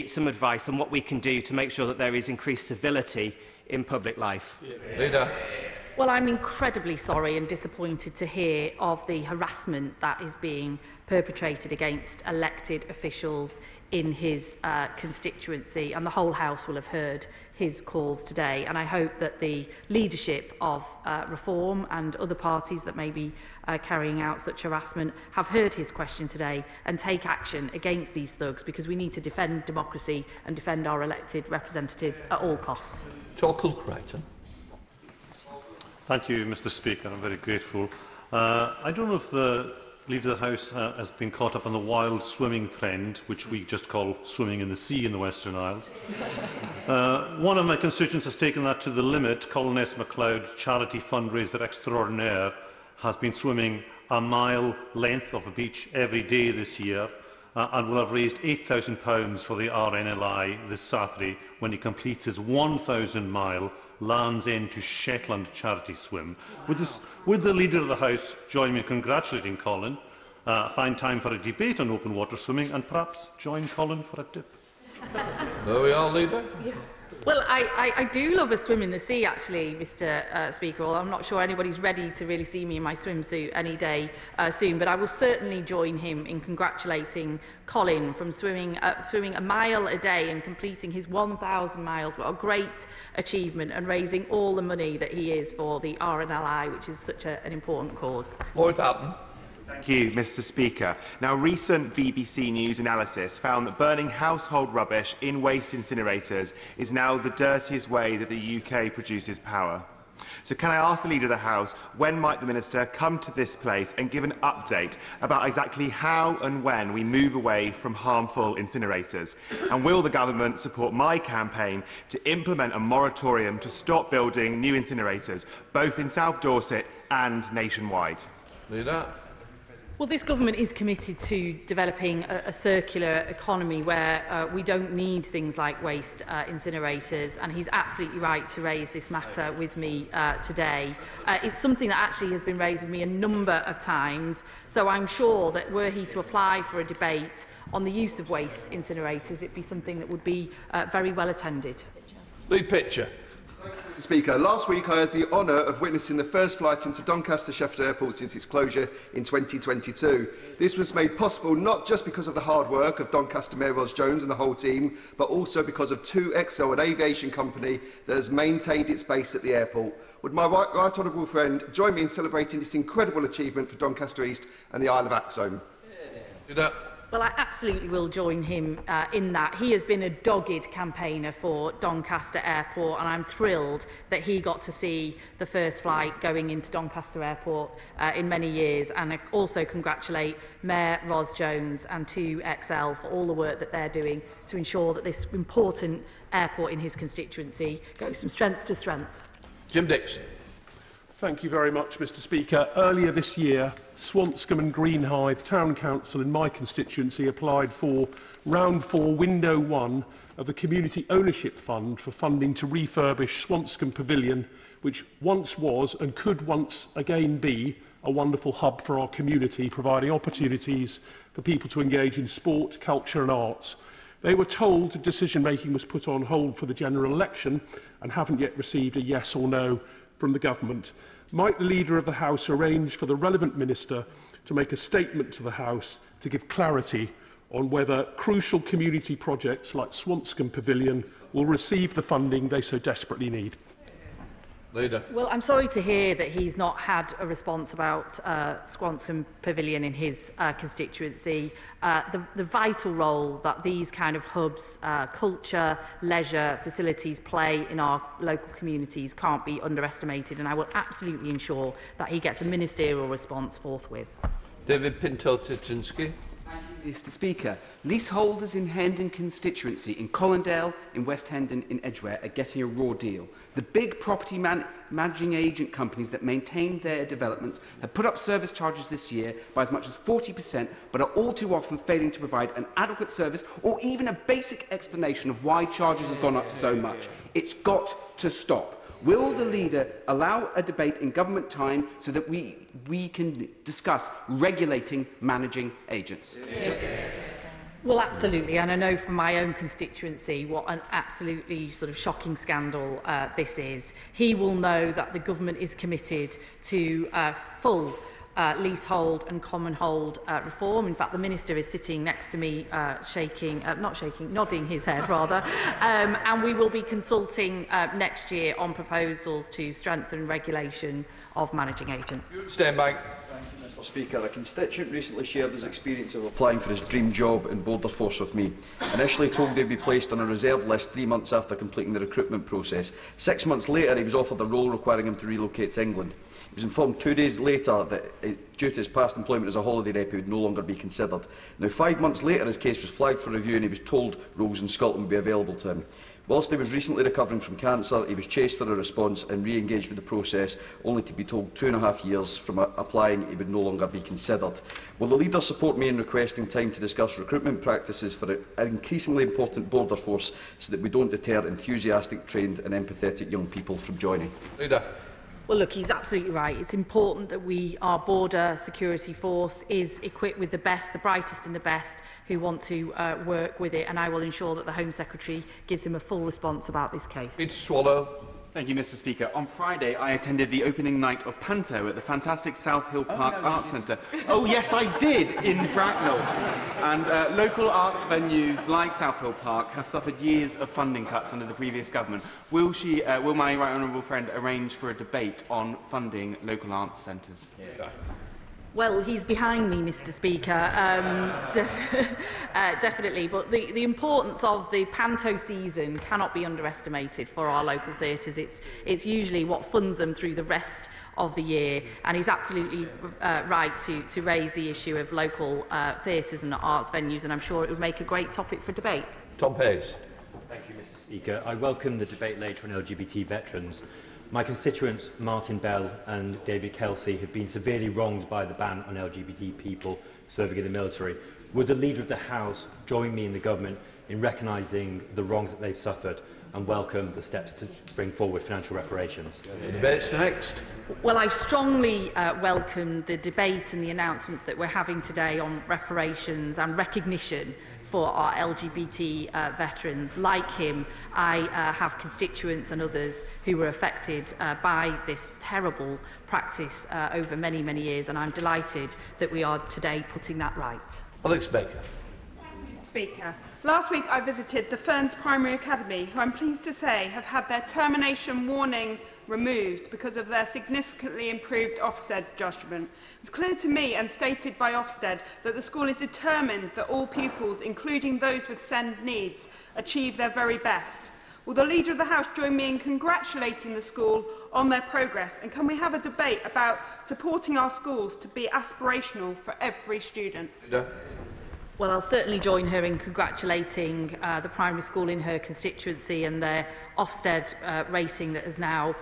some advice on what we can do to make sure that there is increased civility in public life. Leader. Well, I'm incredibly sorry and disappointed to hear of the harassment that is being perpetrated against elected officials in his constituency, and the whole House will have heard his calls today. And I hope that the leadership of Reform and other parties that may be carrying out such harassment have heard his question today and take action against these thugs, because we need to defend democracy and defend our elected representatives at all costs. Torkel Crichton. Thank you, Mr. Speaker. I'm very grateful. I don't know if the Leader of the House has been caught up on the wild swimming trend, which we just call swimming in the sea in the Western Isles. One of my constituents has taken that to the limit. Colin S. MacLeod, charity fundraiser extraordinaire, has been swimming a mile length of the beach every day this year and will have raised £8,000 for the RNLI this Saturday when he completes his 1,000-mile Land's End to Shetland charity swim. Would the Leader of the House join me in congratulating Colin, find time for a debate on open water swimming and perhaps join Colin for a dip? There we are, Leader. Yeah. Well, I do love a swim in the sea, actually, Mr. Speaker, although I'm not sure anybody's ready to really see me in my swimsuit any day soon, but I will certainly join him in congratulating Colin from swimming a mile a day and completing his 1,000 miles. What a great achievement, and raising all the money that he is for the RNLI, which is such an important cause. Lord Hatton. Thank you, Mr. Speaker. Now, recent BBC News analysis found that burning household rubbish in waste incinerators is now the dirtiest way that the UK produces power. So can I ask the Leader of the House, when might the Minister come to this place and give an update about exactly how and when we move away from harmful incinerators? And will the Government support my campaign to implement a moratorium to stop building new incinerators, both in South Dorset and nationwide? Leader. Well, this government is committed to developing a circular economy where we don't need things like waste incinerators, and he's absolutely right to raise this matter with me today. It's something that actually has been raised with me a number of times, so I'm sure that were he to apply for a debate on the use of waste incinerators, it'd be something that would be very well attended. Lee Pitcher. Mr. Speaker, last week I had the honour of witnessing the first flight into Doncaster Sheffield Airport since its closure in 2022. This was made possible not just because of the hard work of Doncaster Mayor Ros Jones and the whole team, but also because of 2XL, an aviation company that has maintained its base at the airport. Would my right honourable friend join me in celebrating this incredible achievement for Doncaster East and the Isle of Axholme? Well, I absolutely will join him in that. He has been a dogged campaigner for Doncaster Airport, and I'm thrilled that he got to see the first flight going into Doncaster Airport in many years. And I also congratulate Mayor Ros Jones and 2XL for all the work that they're doing to ensure that this important airport in his constituency goes from strength to strength. Jim Dixon. Thank you very much, Mr. Speaker. Earlier this year, Swanscombe and Greenhithe Town Council in my constituency applied for Round 4, Window 1 of the Community Ownership Fund for funding to refurbish Swanscombe Pavilion, which once was and could once again be a wonderful hub for our community, providing opportunities for people to engage in sport, culture and arts. They were told decision-making was put on hold for the general election and haven't yet received a yes or no from the Government. Might the Leader of the House arrange for the relevant Minister to make a statement to the House to give clarity on whether crucial community projects like Swanscombe Pavilion will receive the funding they so desperately need? Leader. Well, I'm sorry to hear that he's not had a response about Swanscombe Pavilion in his constituency. The vital role that these kind of hubs, culture, leisure facilities play in our local communities can't be underestimated, and I will absolutely ensure that he gets a ministerial response forthwith. David Pinto-Tyczynski. Mr. Speaker, leaseholders in Hendon constituency, in Colindale, in West Hendon, in Edgware are getting a raw deal. The big property managing agent companies that maintain their developments have put up service charges this year by as much as 40%, but are all too often failing to provide an adequate service or even a basic explanation of why charges have gone up so much. It's got to stop. Will the Leader allow a debate in government time so that we can discuss regulating managing agents? Well, absolutely, and I know from my own constituency what an absolutely sort of shocking scandal this is. He will know that the government is committed to full leasehold and common hold reform. In fact, the Minister is sitting next to me nodding his head rather, and we will be consulting next year on proposals to strengthen regulation of managing agents. Stand by. Mr. Speaker, a constituent recently shared his experience of applying for his dream job in border force with me. Initially told he would be placed on a reserve list 3 months after completing the recruitment process. 6 months later, he was offered a role requiring him to relocate to England. He was informed 2 days later that, due to his past employment as a holiday rep, he would no longer be considered. Now, 5 months later, his case was flagged for review and he was told roles in Scotland would be available to him. Whilst he was recently recovering from cancer, he was chased for a response and re-engaged with the process, only to be told 2.5 years from applying he would no longer be considered. Will the Leader support me in requesting time to discuss recruitment practices for an increasingly important border force so that we don't deter enthusiastic, trained and empathetic young people from joining? Leader. Well, look, he's absolutely right. It's important that our border security force is equipped with the best, the brightest and the best who want to work with it, and I will ensure that the Home Secretary gives him a full response about this case. It's Swallow. Thank you, Mr. Speaker. On Friday, I attended the opening night of Panto at the fantastic South Hill Park Arts Centre. Oh, yes, I did, in Bracknell. And local arts venues like South Hill Park have suffered years of funding cuts under the previous government. Will my right honourable friend arrange for a debate on funding local arts centres? Yeah. Well, he's behind me, Mr. Speaker, definitely. But the importance of the Panto season cannot be underestimated for our local theatres. It's usually what funds them through the rest of the year, and he's absolutely right to raise the issue of local theatres and arts venues, and I'm sure it would make a great topic for debate. Tom Hayes. Thank you, Mr. Speaker. I welcome the debate later on LGBT veterans. My constituents, Martin Bell and David Kelsey, have been severely wronged by the ban on LGBT people serving in the military. Would the Leader of the House join me in the government in recognising the wrongs that they've suffered and welcome the steps to bring forward financial reparations? The debate's next. Well, I strongly welcome the debate and the announcements that we're having today on reparations and recognition for our LGBT veterans. Like him, I have constituents and others who were affected by this terrible practice over many, many years, and I'm delighted that we are today putting that right. Alex Baker. Mr. Speaker, last week I visited the Ferns Primary Academy, who I'm pleased to say have had their termination warning removed because of their significantly improved Ofsted judgment. It was clear to me and stated by Ofsted that the school is determined that all pupils, including those with SEND needs, achieve their very best. Will the Leader of the House join me in congratulating the school on their progress, and can we have a debate about supporting our schools to be aspirational for every student? Yeah. Well, I'll certainly join her in congratulating the primary school in her constituency and their Ofsted rating that has now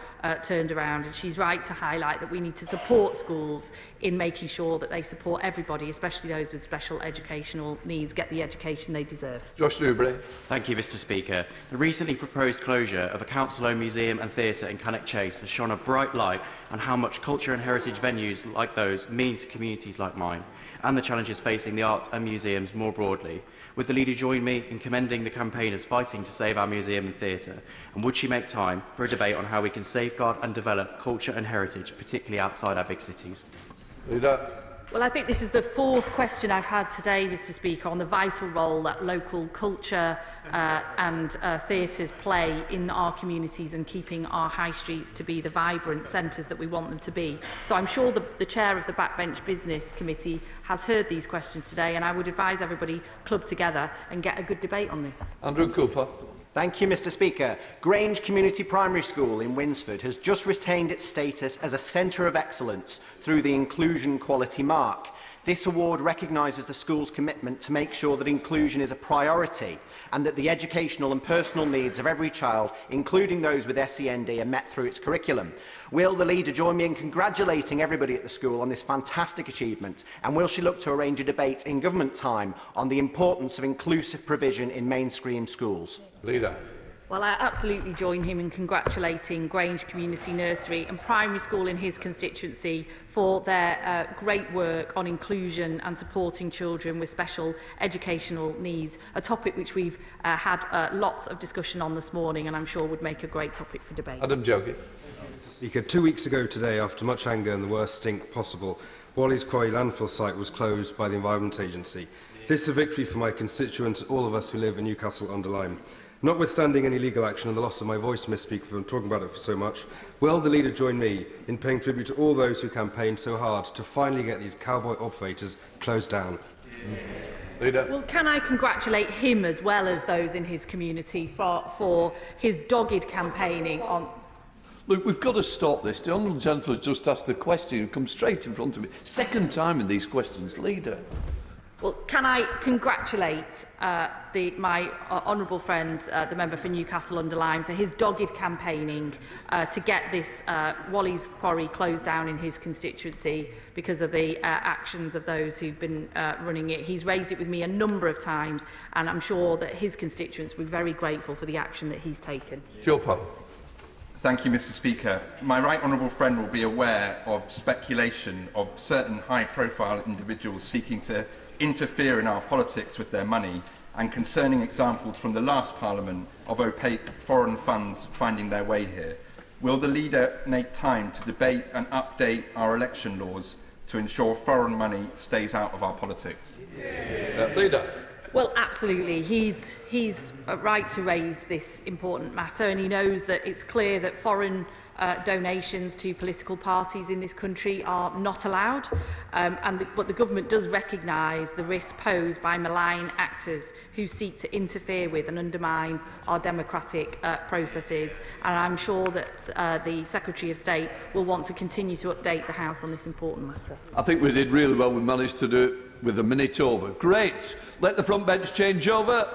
turned around. And she's right to highlight that we need to support schools in making sure that they support everybody, especially those with special educational needs, get the education they deserve. Josh Newbury. Thank you, Mr. Speaker. The recently proposed closure of a council-owned museum and theatre in Cannock Chase has shone a bright light on how much culture and heritage venues like those mean to communities like mine, and the challenges facing the arts and museums more broadly. Would the Leader join me in commending the campaigners fighting to save our museum and theatre? And would she make time for a debate on how we can safeguard and develop culture and heritage, particularly outside our big cities? Leader. Well, I think this is the fourth question I've had today, Mr. Speaker, on the vital role that local culture and theatres play in our communities and keeping our high streets to be the vibrant centres that we want them to be. So I'm sure the chair of the Backbench Business Committee has heard these questions today, and I would advise everybody club together and get a good debate on this. Andrew Cooper. Thank you, Mr. Speaker. Grange Community Primary School in Winsford has just retained its status as a centre of excellence through the Inclusion Quality Mark. This award recognises the school's commitment to make sure that inclusion is a priority and that the educational and personal needs of every child, including those with SEND, are met through its curriculum. Will the Leader join me in congratulating everybody at the school on this fantastic achievement? And will she look to arrange a debate in government time on the importance of inclusive provision in mainstream schools? Leader. Well, I absolutely join him in congratulating Grange Community Nursery and Primary School in his constituency for their great work on inclusion and supporting children with special educational needs, a topic which we've had lots of discussion on this morning and I'm sure would make a great topic for debate. Adam Jogi. Speaker, 2 weeks ago today, after much anger and the worst stink possible, Wally's Quarry landfill site was closed by the Environment Agency. This is a victory for my constituents, all of us who live in Newcastle-under-Lyme. Notwithstanding any legal action and the loss of my voice, Mr. Speaker, for talking about it for so much, will the leader join me in paying tribute to all those who campaigned so hard to finally get these cowboy operators closed down? Leader. Well, can I congratulate him as well as those in his community for his dogged campaigning on... Look, we've got to stop this. The honourable gentleman has just asked the question and come straight in front of me. Second time in these questions. Leader. Well, can I congratulate my honourable friend, the member for Newcastle-under-Lyme, for his dogged campaigning to get this Wally's Quarry closed down in his constituency because of the actions of those who've been running it. He's raised it with me a number of times, and I'm sure that his constituents will be very grateful for the action that he's taken. Joe Poe. Thank you, Mr. Speaker. My right honourable friend will be aware of speculation of certain high-profile individuals seeking to interfere in our politics with their money, and concerning examples from the last Parliament of opaque foreign funds finding their way here. Will the leader make time to debate and update our election laws to ensure foreign money stays out of our politics? Leader. Well, absolutely. He's right to raise this important matter, and he knows that it's clear that foreign donations to political parties in this country are not allowed, but the government does recognise the risk posed by malign actors who seek to interfere with and undermine our democratic processes, and I'm sure that the Secretary of State will want to continue to update the House on this important matter. I think we did really well. We managed to do it with a minute over. Great. Let the front bench change over.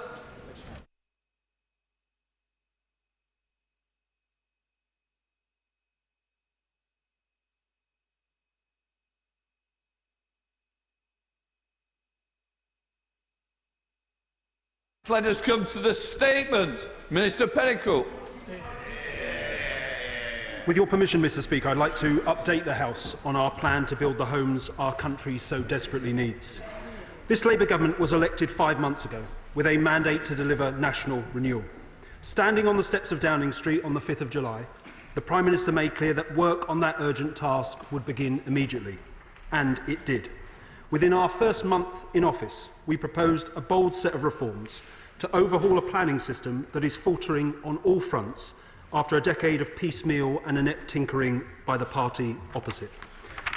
Let us come to the statement. Minister Pennycook. With your permission, Mr. Speaker, I'd like to update the House on our plan to build the homes our country so desperately needs. This Labour government was elected 5 months ago with a mandate to deliver national renewal. Standing on the steps of Downing Street on the 5th of July, the Prime Minister made clear that work on that urgent task would begin immediately. And it did. Within our first month in office, we proposed a bold set of reforms to overhaul a planning system that is faltering on all fronts after a decade of piecemeal and inept tinkering by the party opposite.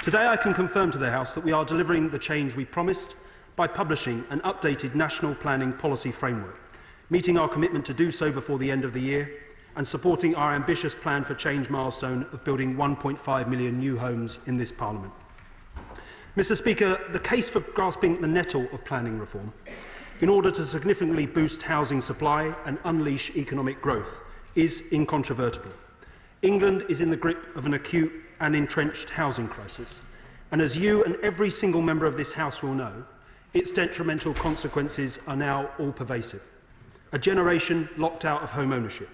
Today I can confirm to the House that we are delivering the change we promised by publishing an updated national planning policy framework, meeting our commitment to do so before the end of the year and supporting our ambitious plan for change milestone of building 1.5 million new homes in this Parliament. Mr. Speaker, the case for grasping the nettle of planning reform in order to significantly boost housing supply and unleash economic growth is incontrovertible. England is in the grip of an acute and entrenched housing crisis, and as you and every single member of this House will know, its detrimental consequences are now all-pervasive. A generation locked out of home ownership,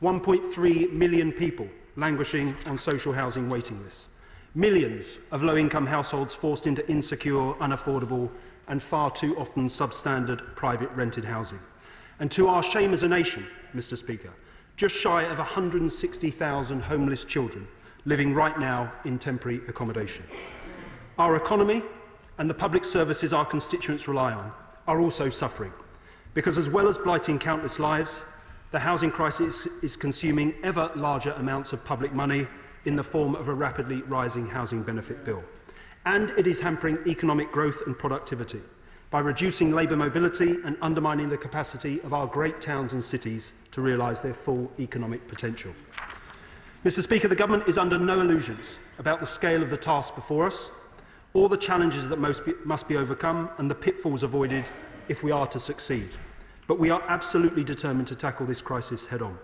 1.3 million people languishing on social housing waiting lists, millions of low-income households forced into insecure, unaffordable and far too often substandard private rented housing. And to our shame as a nation, Mr. Speaker, just shy of 160,000 homeless children living right now in temporary accommodation. Our economy and the public services our constituents rely on are also suffering, because as well as blighting countless lives, the housing crisis is consuming ever larger amounts of public money in the form of a rapidly rising housing benefit bill. And it is hampering economic growth and productivity by reducing labour mobility and undermining the capacity of our great towns and cities to realise their full economic potential. Mr. Speaker, the government is under no illusions about the scale of the task before us, or the challenges that must be overcome and the pitfalls avoided if we are to succeed. But we are absolutely determined to tackle this crisis head-on.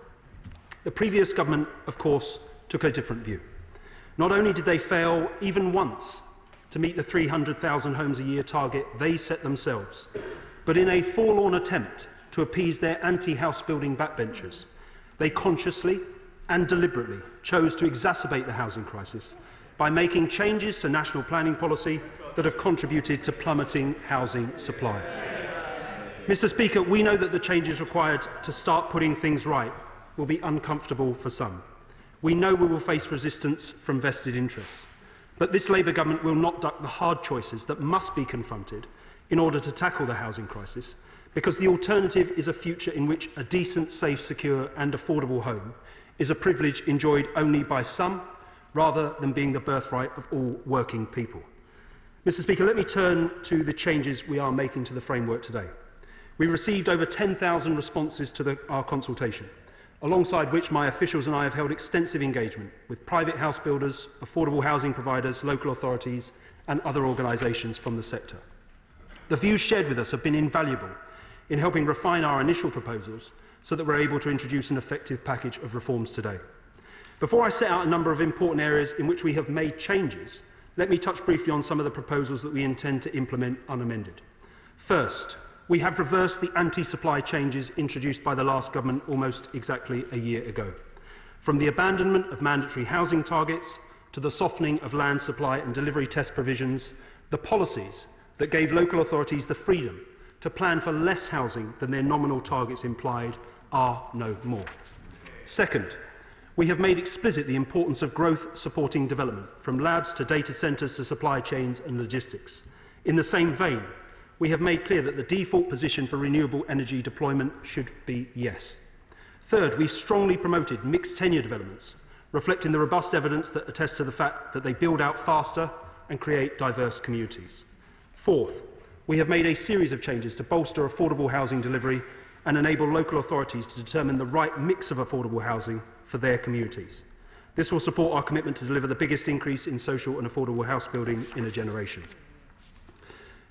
The previous government, of course, took a different view. Not only did they fail even once to meet the 300,000 homes a year target they set themselves, but in a forlorn attempt to appease their anti-house building backbenchers, They consciously and deliberately chose to exacerbate the housing crisis by making changes to national planning policy that have contributed to plummeting housing supply. Mr. Speaker, we know that the changes required to start putting things right will be uncomfortable for some. We know we will face resistance from vested interests. But this Labour government will not duck the hard choices that must be confronted in order to tackle the housing crisis, because the alternative is a future in which a decent, safe, secure and affordable home is a privilege enjoyed only by some, rather than being the birthright of all working people. Mr. Speaker, let me turn to the changes we are making to the framework today. We received over 10,000 responses to our consultation, alongside which my officials and I have held extensive engagement with private house builders, affordable housing providers, local authorities and other organisations from the sector. The views shared with us have been invaluable in helping refine our initial proposals so that we're able to introduce an effective package of reforms today. Before I set out a number of important areas in which we have made changes, let me touch briefly on some of the proposals that we intend to implement unamended. First, we have reversed the anti-supply changes introduced by the last government almost exactly a year ago. From the abandonment of mandatory housing targets to the softening of land supply and delivery test provisions, the policies that gave local authorities the freedom to plan for less housing than their nominal targets implied are no more. Second, we have made explicit the importance of growth-supporting development, from labs to data centres to supply chains and logistics. In the same vein, we have made clear that the default position for renewable energy deployment should be yes. Third, we strongly promoted mixed tenure developments, reflecting the robust evidence that attests to the fact that they build out faster and create diverse communities. Fourth, we have made a series of changes to bolster affordable housing delivery and enable local authorities to determine the right mix of affordable housing for their communities. This will support our commitment to deliver the biggest increase in social and affordable house building in a generation.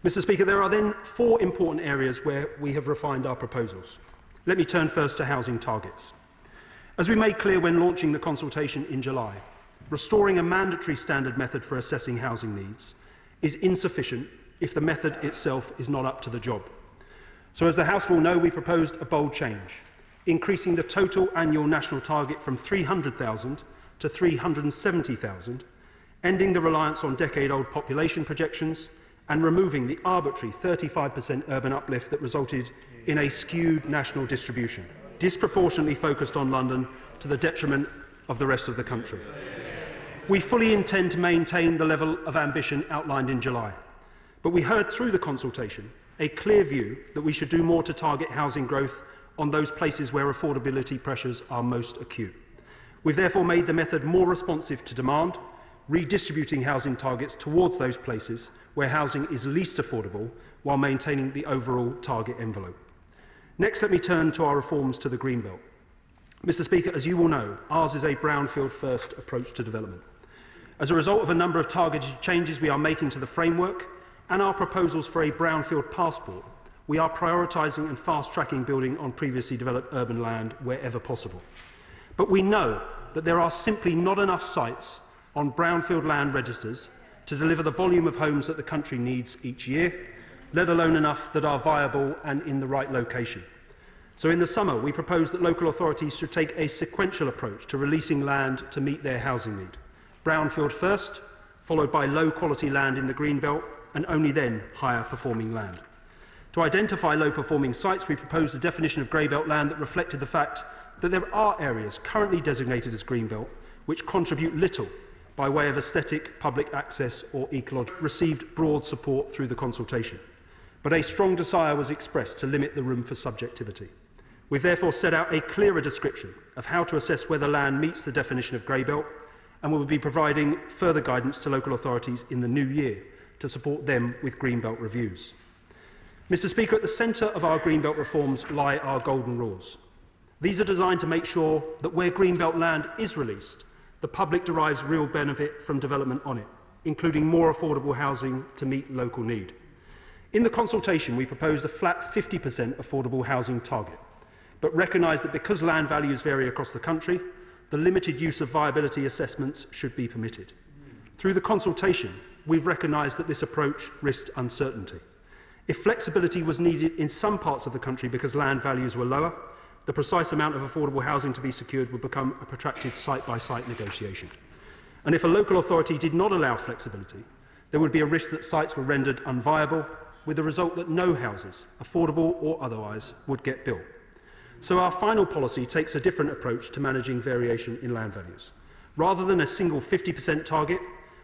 Mr. Speaker, there are then 4 important areas where we have refined our proposals. Let me turn first to housing targets. As we made clear when launching the consultation in July, restoring a mandatory standard method for assessing housing needs is insufficient if the method itself is not up to the job. So, as the House will know, we proposed a bold change, increasing the total annual national target from 300,000 to 370,000, ending the reliance on decade-old population projections and removing the arbitrary 35% urban uplift that resulted in a skewed national distribution, disproportionately focused on London to the detriment of the rest of the country. We fully intend to maintain the level of ambition outlined in July, but we heard through the consultation a clear view that we should do more to target housing growth on those places where affordability pressures are most acute. We've therefore made the method more responsive to demand, redistributing housing targets towards those places where housing is least affordable while maintaining the overall target envelope. Next, let me turn to our reforms to the Greenbelt. Mr. Speaker, as you will know, ours is a brownfield-first approach to development. As a result of a number of targeted changes we are making to the framework and our proposals for a brownfield passport, we are prioritising and fast-tracking building on previously developed urban land wherever possible. But we know that there are simply not enough sites on brownfield land registers to deliver the volume of homes that the country needs each year, let alone enough that are viable and in the right location. So in the summer, we propose that local authorities should take a sequential approach to releasing land to meet their housing need. Brownfield first, followed by low-quality land in the Greenbelt, and only then higher-performing land. To identify low-performing sites, we proposed a definition of Greybelt land that reflected the fact that there are areas currently designated as Greenbelt which contribute little by way of aesthetic, public access or ecological, received broad support through the consultation. But a strong desire was expressed to limit the room for subjectivity. We've therefore set out a clearer description of how to assess whether land meets the definition of Greybelt, and will be providing further guidance to local authorities in the new year to support them with Greenbelt reviews. Mr. Speaker, at the centre of our Greenbelt reforms lie our golden rules. These are designed to make sure that where Greenbelt land is released, the public derives real benefit from development on it, including more affordable housing to meet local need. In the consultation, we proposed a flat 50% affordable housing target, but recognise that because land values vary across the country, the limited use of viability assessments should be permitted. Through the consultation, we've recognised that this approach risked uncertainty. If flexibility was needed in some parts of the country because land values were lower, the precise amount of affordable housing to be secured would become a protracted site-by-site negotiation. And if a local authority did not allow flexibility, there would be a risk that sites were rendered unviable, with the result that no houses, affordable or otherwise, would get built. So our final policy takes a different approach to managing variation in land values. Rather than a single 50% target,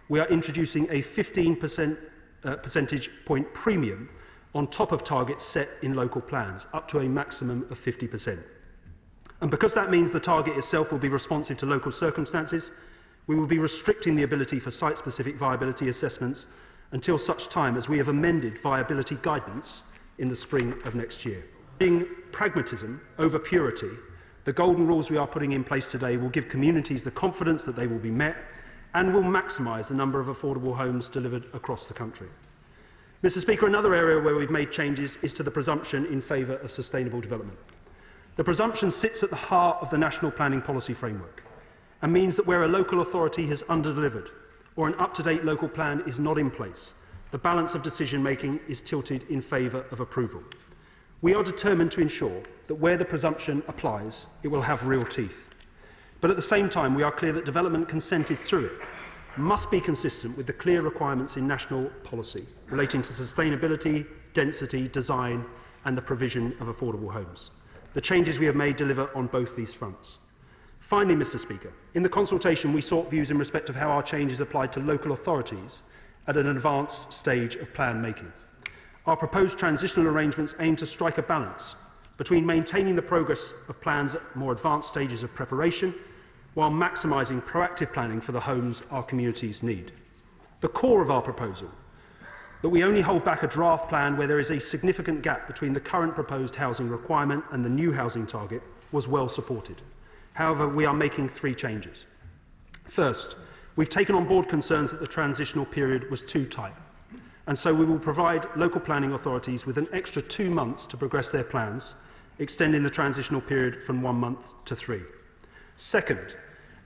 we are introducing a 15% percentage point premium on top of targets set in local plans, up to a maximum of 50%. And because that means the target itself will be responsive to local circumstances, we will be restricting the ability for site-specific viability assessments until such time as we have amended viability guidance in the spring of next year. Being pragmatism over purity, the golden rules we are putting in place today will give communities the confidence that they will be met and will maximise the number of affordable homes delivered across the country. Mr. Speaker, another area where we've made changes is to the presumption in favour of sustainable development. The presumption sits at the heart of the National Planning Policy Framework and means that where a local authority has underdelivered or an up-to-date local plan is not in place, the balance of decision-making is tilted in favour of approval. We are determined to ensure that where the presumption applies, it will have real teeth. But at the same time, we are clear that development consented through it must be consistent with the clear requirements in national policy relating to sustainability, density, design and the provision of affordable homes. The changes we have made deliver on both these fronts. Finally, Mr. Speaker, in the consultation we sought views in respect of how our changes applied to local authorities at an advanced stage of plan making. Our proposed transitional arrangements aim to strike a balance between maintaining the progress of plans at more advanced stages of preparation while maximising proactive planning for the homes our communities need. The core of our proposal, that we only hold back a draft plan where there is a significant gap between the current proposed housing requirement and the new housing target, was well supported. However, we are making three changes. First, we've taken on board concerns that the transitional period was too tight, and so we will provide local planning authorities with an extra 2 months to progress their plans, extending the transitional period from 1 month to 3. Second,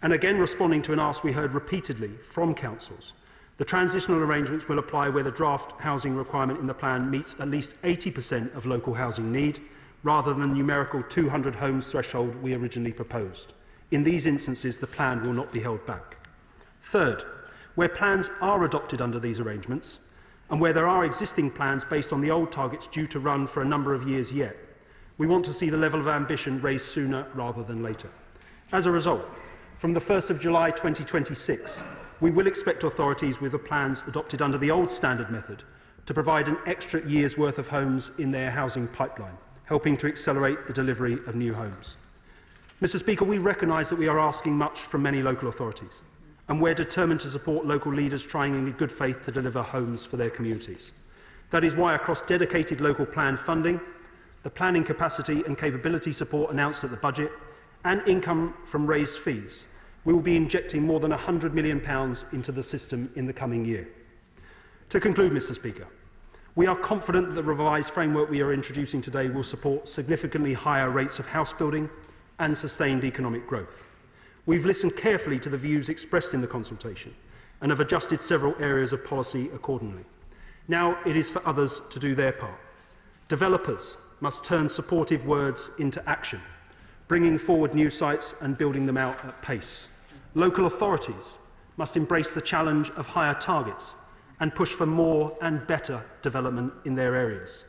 and again responding to an ask we heard repeatedly from councils, the transitional arrangements will apply where the draft housing requirement in the plan meets at least 80% of local housing need, rather than the numerical 200 homes threshold we originally proposed. In these instances, the plan will not be held back. Third, where plans are adopted under these arrangements, and where there are existing plans based on the old targets due to run for a number of years yet, we want to see the level of ambition raised sooner rather than later. As a result, from the 1st of July 2026, we will expect authorities with the plans adopted under the old standard method to provide an extra year's worth of homes in their housing pipeline, helping to accelerate the delivery of new homes. Mr. Speaker, we recognise that we are asking much from many local authorities, and we're determined to support local leaders trying in good faith to deliver homes for their communities. That is why, across dedicated local plan funding, the planning capacity and capability support announced at the budget, and income from raised fees, we will be injecting more than £100 million into the system in the coming year. To conclude, Mr. Speaker, we are confident that the revised framework we are introducing today will support significantly higher rates of house building and sustained economic growth. We've listened carefully to the views expressed in the consultation and have adjusted several areas of policy accordingly. Now it is for others to do their part. Developers must turn supportive words into action, bringing forward new sites and building them out at pace. Local authorities must embrace the challenge of higher targets and push for more and better development in their areas.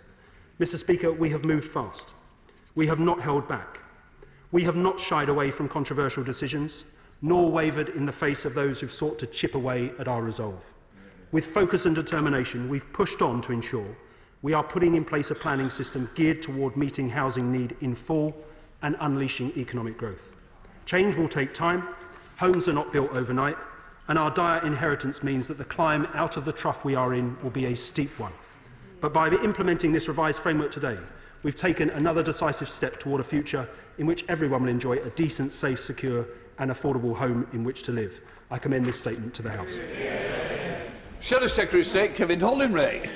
Mr. Speaker, we have moved fast. We have not held back. We have not shied away from controversial decisions, nor wavered in the face of those who've sought to chip away at our resolve. With focus and determination, we've pushed on to ensure we are putting in place a planning system geared toward meeting housing need in full and unleashing economic growth. Change will take time, homes are not built overnight, and our dire inheritance means that the climb out of the trough we are in will be a steep one. But by implementing this revised framework today, we've taken another decisive step toward a future in which everyone will enjoy a decent, safe, secure and affordable home in which to live. I commend this statement to the House. Shadow Secretary of State Kevin Hollingray.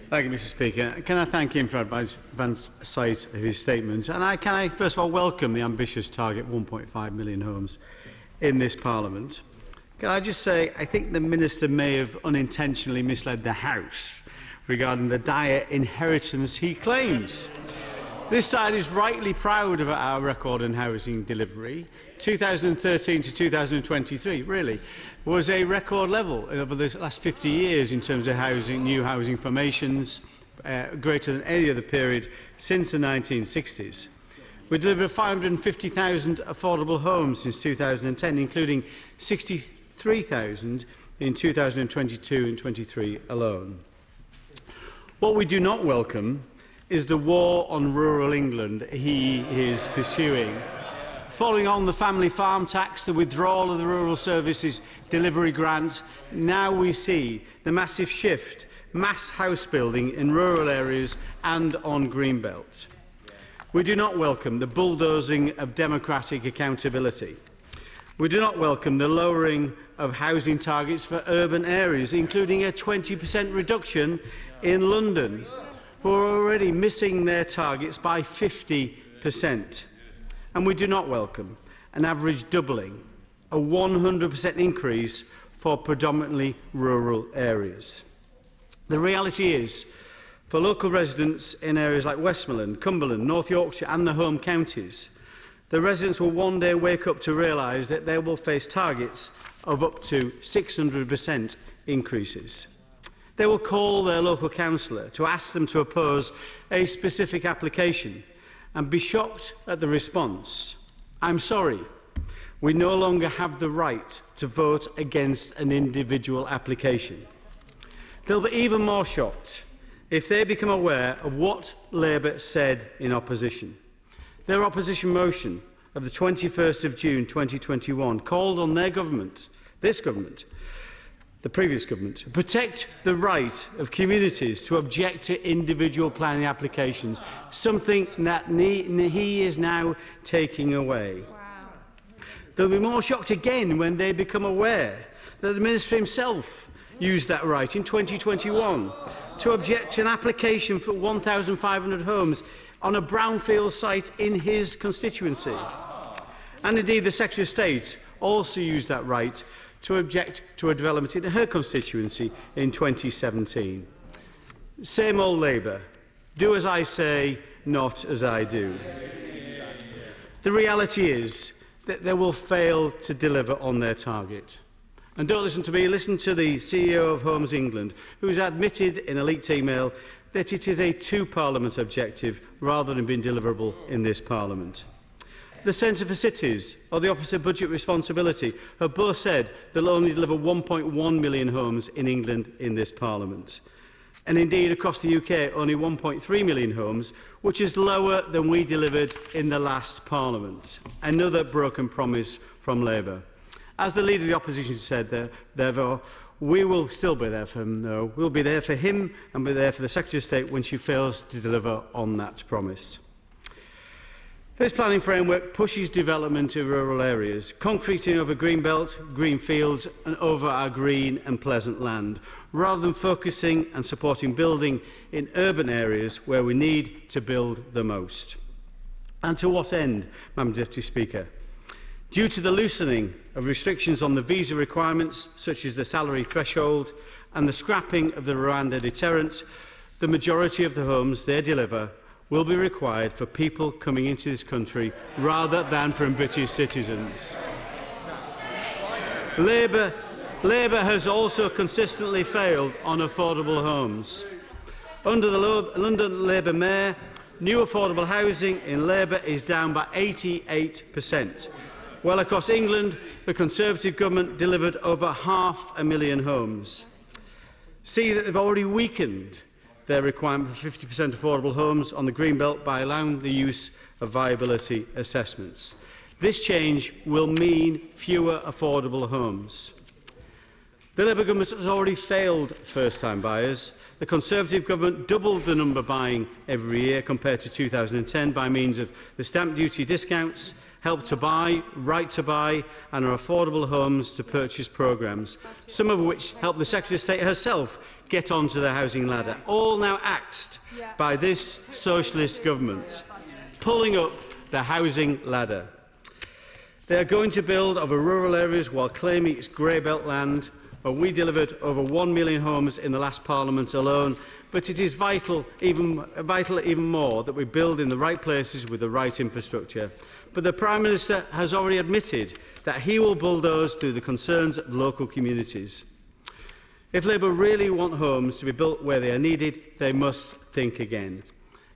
Thank you, Mr. Speaker. Can I thank him for advance sight of his statement? And can I first of all welcome the ambitious target 1.5 million homes in this Parliament. Can I just say, I think the Minister may have unintentionally misled the House regarding the dire inheritance he claims. This side is rightly proud of our record in housing delivery. 2013 to 2023, really, was a record level over the last 50 years in terms of housing, new housing formations, greater than any other period since the 1960s. We delivered 550,000 affordable homes since 2010, including 63,000 in 2022 and 23 alone. What we do not welcome is the war on rural England he is pursuing. Following on the family farm tax, the withdrawal of the Rural Services Delivery Grant, now we see the massive shift, mass house building in rural areas and on Greenbelt. We do not welcome the bulldozing of democratic accountability. We do not welcome the lowering of housing targets for urban areas, including a 20% reduction in London, who are already missing their targets by 50%. And we do not welcome an average doubling, a 100% increase for predominantly rural areas. The reality is, for local residents in areas like Westmoreland, Cumberland, North Yorkshire and the home counties, the residents will one day wake up to realise that they will face targets of up to 600% increases. They will call their local councillor to ask them to oppose a specific application and be shocked at the response. I'm sorry, we no longer have the right to vote against an individual application. They'll be even more shocked if they become aware of what Labour said in opposition. Their opposition motion of the 21st of June 2021 called on their government, this government, the previous government, to protect the right of communities to object to individual planning applications, something that he is now taking away. Wow. They'll be more shocked again when they become aware that the Minister himself used that right in 2021 to object to an application for 1,500 homes on a brownfield site in his constituency. And indeed, the Secretary of State also used that right to object to a development in her constituency in 2017. Same old Labour. Do as I say, not as I do. The reality is that they will fail to deliver on their target. And don't listen to me, listen to the CEO of Homes England, who has admitted in a leaked email that it is a two-parliament objective rather than being deliverable in this Parliament. The Centre for Cities or the Office of Budget Responsibility have both said they'll only deliver 1.1 million homes in England in this Parliament. And indeed, across the UK, only 1.3 million homes, which is lower than we delivered in the last Parliament. Another broken promise from Labour. As the Leader of the Opposition said, therefore, we will still be there for him, though. We'll be there for him and be there for the Secretary of State when she fails to deliver on that promise. This planning framework pushes development in rural areas, concreting over greenbelt, green fields and over our green and pleasant land, rather than focusing and supporting building in urban areas where we need to build the most. And to what end, Madam Deputy Speaker? Due to the loosening of restrictions on the visa requirements, such as the salary threshold and the scrapping of the Rwanda deterrent, the majority of the homes they deliver will be required for people coming into this country rather than from British citizens. Labour has also consistently failed on affordable homes. Under the London Labour Mayor, new affordable housing in Labour is down by 88%. Well, across England, the Conservative government delivered over 500,000 homes. See that they've already weakened their requirement for 50% affordable homes on the Greenbelt by allowing the use of viability assessments. This change will mean fewer affordable homes. The Labour government has already failed first-time buyers. The Conservative government doubled the number buying every year compared to 2010 by means of the stamp duty discounts, Help to Buy, Right to Buy and our Affordable Homes to Purchase programmes, some of which helped the Secretary of State herself get onto the housing ladder, all now axed by this socialist government, pulling up the housing ladder. They are going to build over rural areas while claiming it's grey belt land, where we delivered over 1 million homes in the last Parliament alone, But it is vital even more that we build in the right places with the right infrastructure. But the Prime Minister has already admitted that he will bulldoze through the concerns of local communities. If Labour really want homes to be built where they are needed, they must think again.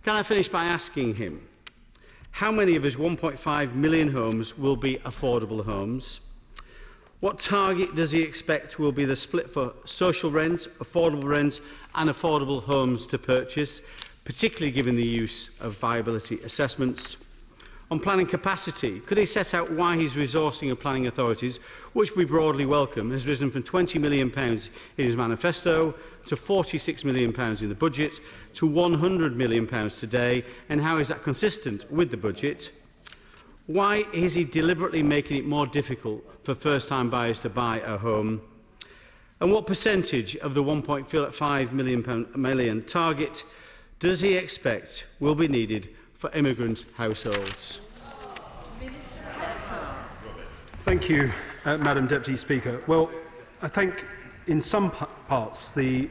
Can I finish by asking him, how many of his 1.5 million homes will be affordable homes? What target does he expect will be the split for social rent, affordable rent and affordable homes to purchase, particularly given the use of viability assessments? On planning capacity, could he set out why his resourcing of planning authorities, which we broadly welcome, has risen from £20 million in his manifesto to £46 million in the budget to £100 million today, and how is that consistent with the budget? Why is he deliberately making it more difficult for first-time buyers to buy a home? And what percentage of the £1.5 million target does he expect will be needed for immigrant households? Thank you, Madam Deputy Speaker. Well, I thank in some parts the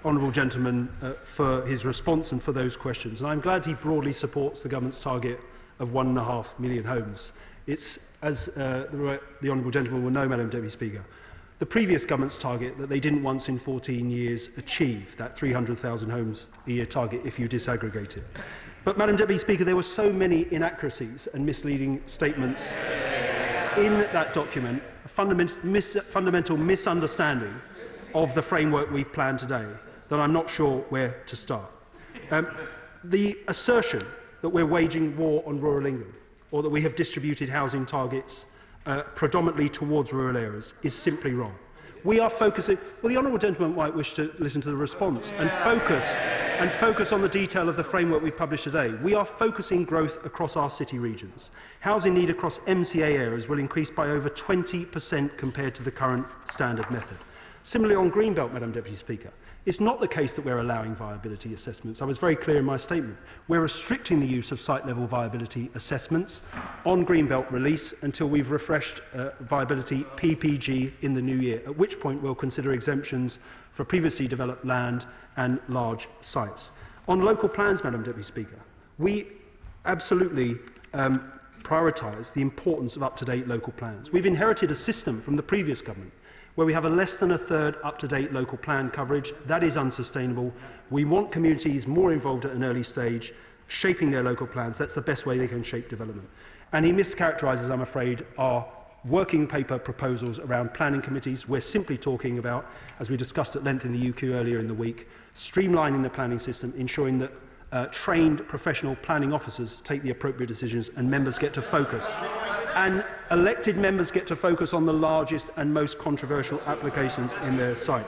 honourable gentleman for his response and for those questions. And I'm glad he broadly supports the government's target of 1.5 million homes. It's, as the honourable gentleman will know, Madam Deputy Speaker, the previous government's target that they didn't once in 14 years achieve, that 300,000 homes a year target if you disaggregate it. But, Madam Deputy Speaker, there were so many inaccuracies and misleading statements in that document, a fundamental misunderstanding of the framework we've planned today, that I'm not sure where to start. The assertion that we're waging war on rural England, or that we have distributed housing targets predominantly towards rural areas, is simply wrong. We are focusing. Well, the honourable gentleman might wish to listen to the response and focus on the detail of the framework we published today. We are focusing growth across our city regions. Housing need across MCA areas will increase by over 20% compared to the current standard method. Similarly, on Greenbelt, Madam Deputy Speaker, it's not the case that we're allowing viability assessments. I was very clear in my statement. We're restricting the use of site-level viability assessments on Greenbelt release until we've refreshed viability PPG in the new year, at which point we'll consider exemptions for previously developed land and large sites. On local plans, Madam Deputy Speaker, we absolutely prioritise the importance of up-to-date local plans. We've inherited a system from the previous government where we have a less than a third up-to-date local plan coverage. That is unsustainable. We want communities more involved at an early stage, shaping their local plans. That's the best way they can shape development. And he mischaracterises, I'm afraid, our working paper proposals around planning committees. We're simply talking about, as we discussed at length in the UQ earlier in the week, streamlining the planning system, ensuring that trained professional planning officers take the appropriate decisions and members get to focus. And elected members get to focus on the largest and most controversial applications in their site.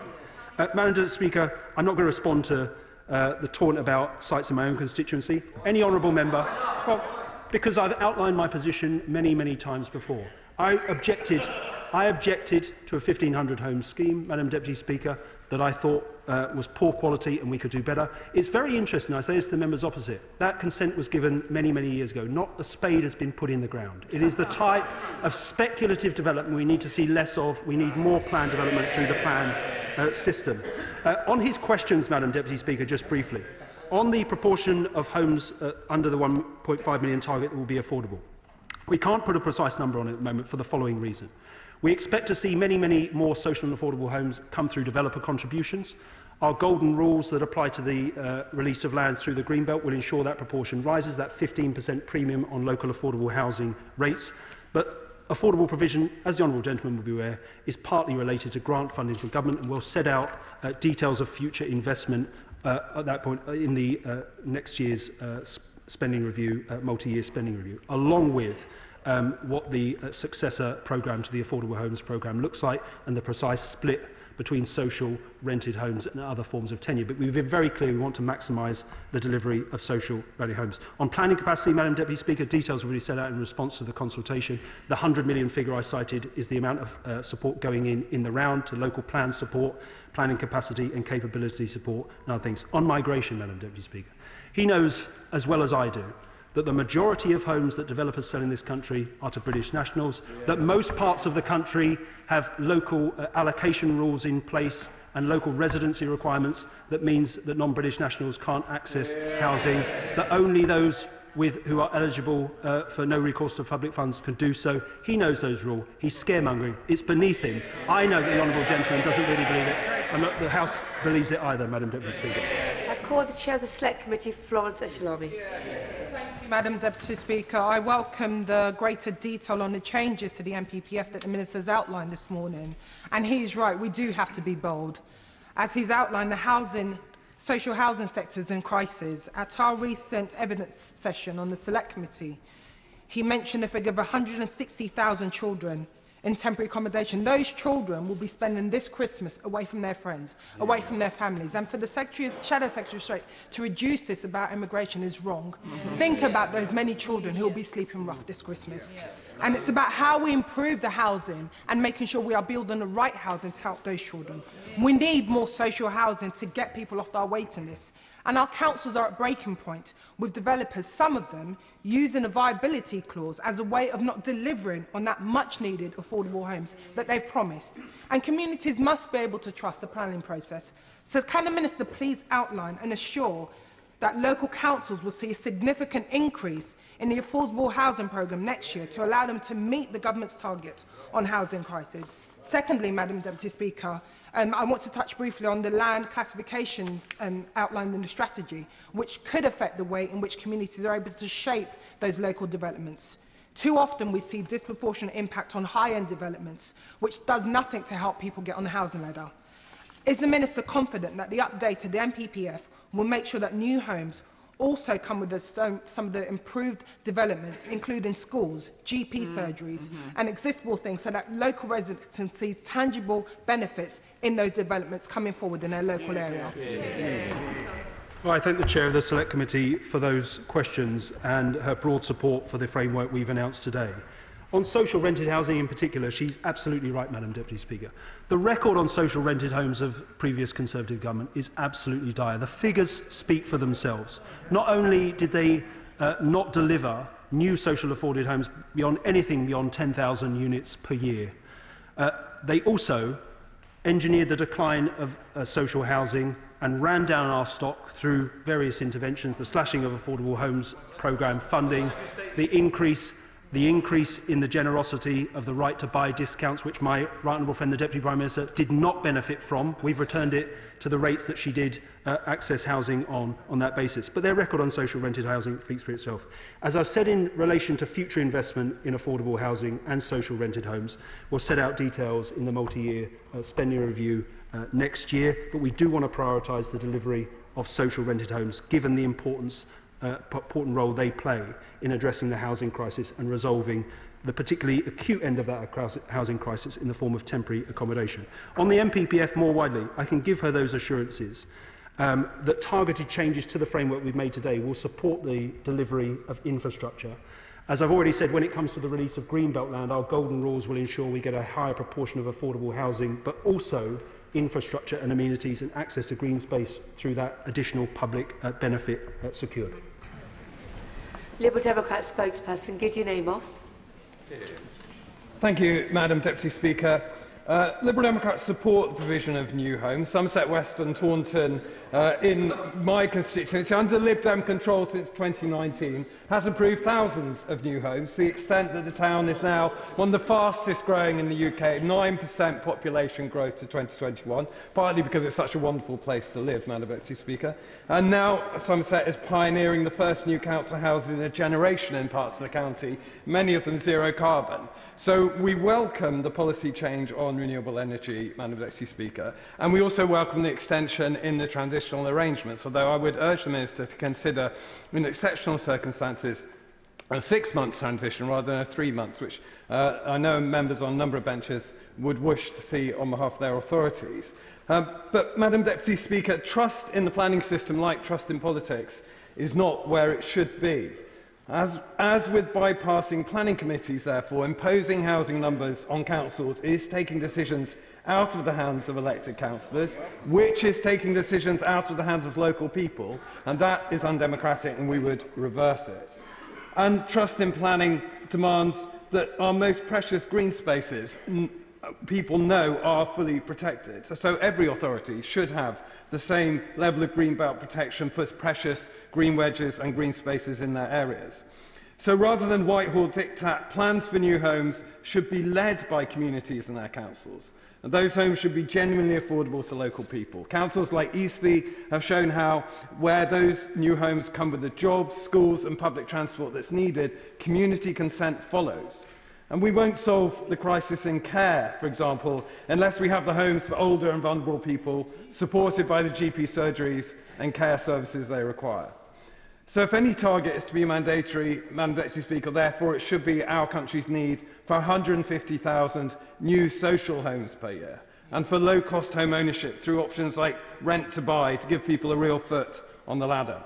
Madam Deputy Speaker, I'm not going to respond to the taunt about sites in my own constituency. Any honourable member? Well, because I've outlined my position many, many times before. I objected to a 1,500 home scheme, Madam Deputy Speaker, that I thought was poor quality and we could do better. It's very interesting, I say this to the members opposite, that consent was given many, many years ago. Not a spade has been put in the ground. It is the type of speculative development we need to see less of. We need more plan development through the plan system. On his questions, Madam Deputy Speaker, just briefly, on the proportion of homes under the 1.5 million target that will be affordable, we can't put a precise number on it at the moment for the following reason. We expect to see many, many more social and affordable homes come through developer contributions. Our golden rules that apply to the release of land through the Greenbelt will ensure that proportion rises, that 15% premium on local affordable housing rates. But affordable provision, as the honourable gentleman will be aware, is partly related to grant funding from government, and we'll set out details of future investment at that point in the next year's spending review, multi-year spending review, along with what the successor programme to the Affordable Homes programme looks like and the precise split between social, rented homes and other forms of tenure. But we've been very clear we want to maximise the delivery of social value homes. On planning capacity, Madam Deputy Speaker, details will be set out in response to the consultation. The 100 million figure I cited is the amount of support going in the round to local plan support, planning capacity and capability support and other things. On migration, Madam Deputy Speaker, he knows as well as I do that the majority of homes that developers sell in this country are to British nationals, that most parts of the country have local allocation rules in place and local residency requirements that means that non-British nationals can't access housing, that only those who are eligible for no recourse to public funds can do so. He knows those rules. He's scaremongering. It's beneath him. I know that the honourable gentleman doesn't really believe it, and the House believes it either, Madam Deputy Speaker. I call the Chair of the Select Committee, Florence Eshalabi. Thank you, Madam Deputy Speaker. I welcome the greater detail on the changes to the NPPF that the Minister has outlined this morning. And he's right, we do have to be bold. As he's outlined, the social housing sector is in crisis. At our recent evidence session on the Select Committee, he mentioned a figure of 160,000 children in temporary accommodation. Those children will be spending this Christmas away from their friends, away from their families. And for the Shadow Secretary of State to reduce this about immigration is wrong. Think about those many children who will be sleeping rough this Christmas. And it's about how we improve the housing and making sure we are building the right housing to help those children. We need more social housing to get people off our waiting list. And our councils are at breaking point, with developers, some of them, using a viability clause as a way of not delivering on that much-needed affordable homes that they've promised. And communities must be able to trust the planning process. So can the Minister please outline and assure that local councils will see a significant increase in the affordable housing programme next year to allow them to meet the government's target on housing crisis? Secondly, Madam Deputy Speaker, I want to touch briefly on the land classification outlined in the strategy, which could affect the way in which communities are able to shape those local developments. Too often we see disproportionate impact on high-end developments, which does nothing to help people get on the housing ladder. Is the Minister confident that the update to the NPPF will make sure that new homes also come with some of the improved developments, including schools, GP surgeries, and accessible things, so that local residents can see tangible benefits in those developments coming forward in their local area? Well, I thank the Chair of the Select Committee for those questions and her broad support for the framework we've announced today. On social rented housing in particular, she's absolutely right, Madam Deputy Speaker. The record on social rented homes of previous Conservative government is absolutely dire. The figures speak for themselves. Not only did they not deliver new social afforded homes beyond anything beyond 10,000 units per year, they also engineered the decline of social housing and ran down our stock through various interventions, the slashing of affordable homes programme funding, the increase in the generosity of the right to buy discounts, which my right honourable friend, the Deputy Prime Minister, did not benefit from. We've returned it to the rates that she did access housing on that basis. But their record on social rented housing speaks for itself. As I've said in relation to future investment in affordable housing and social rented homes, we'll set out details in the multi-year spending review next year. But we do want to prioritise the delivery of social rented homes, given the important role they play in addressing the housing crisis and resolving the particularly acute end of that housing crisis in the form of temporary accommodation. On the NPPF more widely, I can give her those assurances that targeted changes to the framework we've made today will support the delivery of infrastructure. As I've already said, when it comes to the release of Greenbelt land, our golden rules will ensure we get a higher proportion of affordable housing, but also infrastructure and amenities and access to green space through that additional public benefit secured. Liberal Democrat spokesperson Gideon Amos. Thank you, Madam Deputy Speaker. Liberal Democrats support the provision of new homes. Somerset West and Taunton, in my constituency, under Lib Dem control since 2019, has approved thousands of new homes, to the extent that the town is now one of the fastest growing in the UK, 9% population growth to 2021, partly because it's such a wonderful place to live, Madam Deputy Speaker. And now Somerset is pioneering the first new council houses in a generation in parts of the county, many of them zero carbon. So we welcome the policy change on renewable energy, Madam Deputy Speaker, and we also welcome the extension in the transitional arrangements, although I would urge the Minister to consider, in exceptional circumstances, a 6-month transition rather than a 3 months, which I know members on a number of benches would wish to see on behalf of their authorities. But, Madam Deputy Speaker, trust in the planning system, like trust in politics, is not where it should be. As with bypassing planning committees, therefore, imposing housing numbers on councils is taking decisions out of the hands of elected councillors, which is taking decisions out of the hands of local people, and that is undemocratic, and we would reverse it. And trust in planning demands that our most precious green spaces people know are fully protected. So every authority should have the same level of green belt protection for precious green wedges and green spaces in their areas. So rather than Whitehall diktat, plans for new homes should be led by communities and their councils. And those homes should be genuinely affordable to local people. Councils like Eastleigh have shown how, where those new homes come with the jobs, schools and public transport that's needed, community consent follows. And we won't solve the crisis in care, for example, unless we have the homes for older and vulnerable people supported by the GP surgeries and care services they require. So if any target is to be mandatory, Madam Deputy Speaker, therefore it should be our country's need for 150,000 new social homes per year, and for low-cost home ownership through options like rent to buy to give people a real foot on the ladder.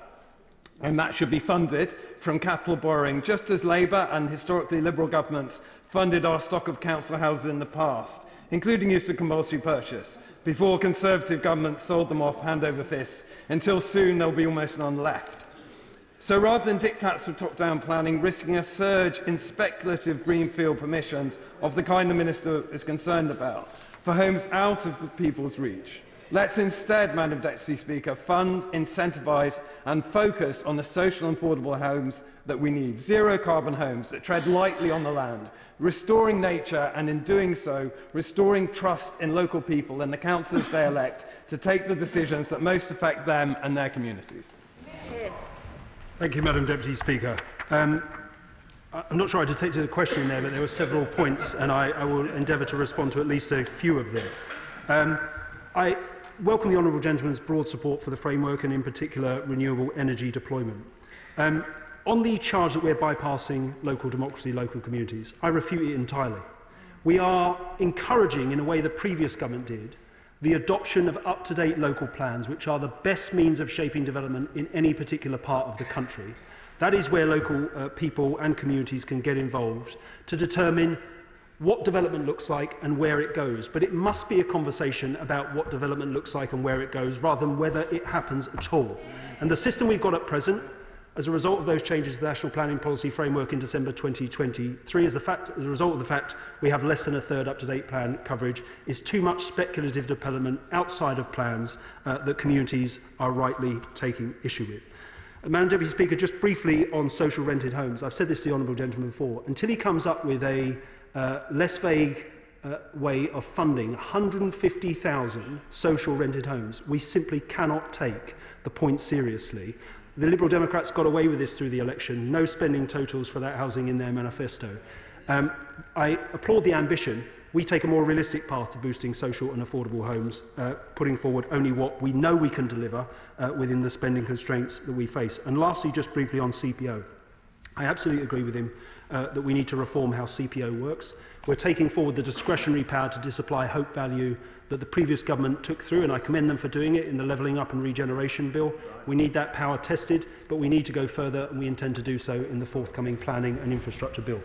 And that should be funded from capital borrowing, just as Labour and historically Liberal governments funded our stock of council houses in the past, including use of compulsory purchase, before Conservative governments sold them off hand over fist, until soon there'll be almost none left. So rather than diktats of top-down planning, risking a surge in speculative greenfield permissions of the kind the Minister is concerned about, for homes out of the people's reach, let's instead, Madam Deputy Speaker, fund, incentivise and focus on the social and affordable homes that we need. Zero-carbon homes that tread lightly on the land, restoring nature and, in doing so, restoring trust in local people and the councillors they elect to take the decisions that most affect them and their communities. Thank you, Madam Deputy Speaker. I'm not sure I detected a question there, but there were several points, and I will endeavour to respond to at least a few of them. I welcome the honourable gentleman's broad support for the framework and, in particular, renewable energy deployment. On the charge that we're bypassing local democracy, local communities, I refute it entirely. We are encouraging, in a way the previous government did, the adoption of up-to-date local plans, which are the best means of shaping development in any particular part of the country. That is where local people and communities can get involved to determine what development looks like and where it goes. But it must be a conversation about what development looks like and where it goes, rather than whether it happens at all. And the system we've got at present, as a result of those changes to the National Planning Policy Framework in December 2023, as a result of the fact we have less than a third up-to-date plan coverage, is too much speculative development outside of plans that communities are rightly taking issue with. Madam Deputy Speaker, just briefly on social rented homes. I've said this to the honourable gentleman before. Until he comes up with a less vague way of funding 150,000 social rented homes, we simply cannot take the point seriously. The Liberal Democrats got away with this through the election. No spending totals for that housing in their manifesto. I applaud the ambition. We take a more realistic path to boosting social and affordable homes, putting forward only what we know we can deliver within the spending constraints that we face. And lastly, just briefly on CPO. I absolutely agree with him that we need to reform how CPO works. We're taking forward the discretionary power to disapply hope value that the previous government took through, and I commend them for doing it in the Levelling Up and Regeneration Bill. We need that power tested, but we need to go further, and we intend to do so in the forthcoming Planning and Infrastructure Bill.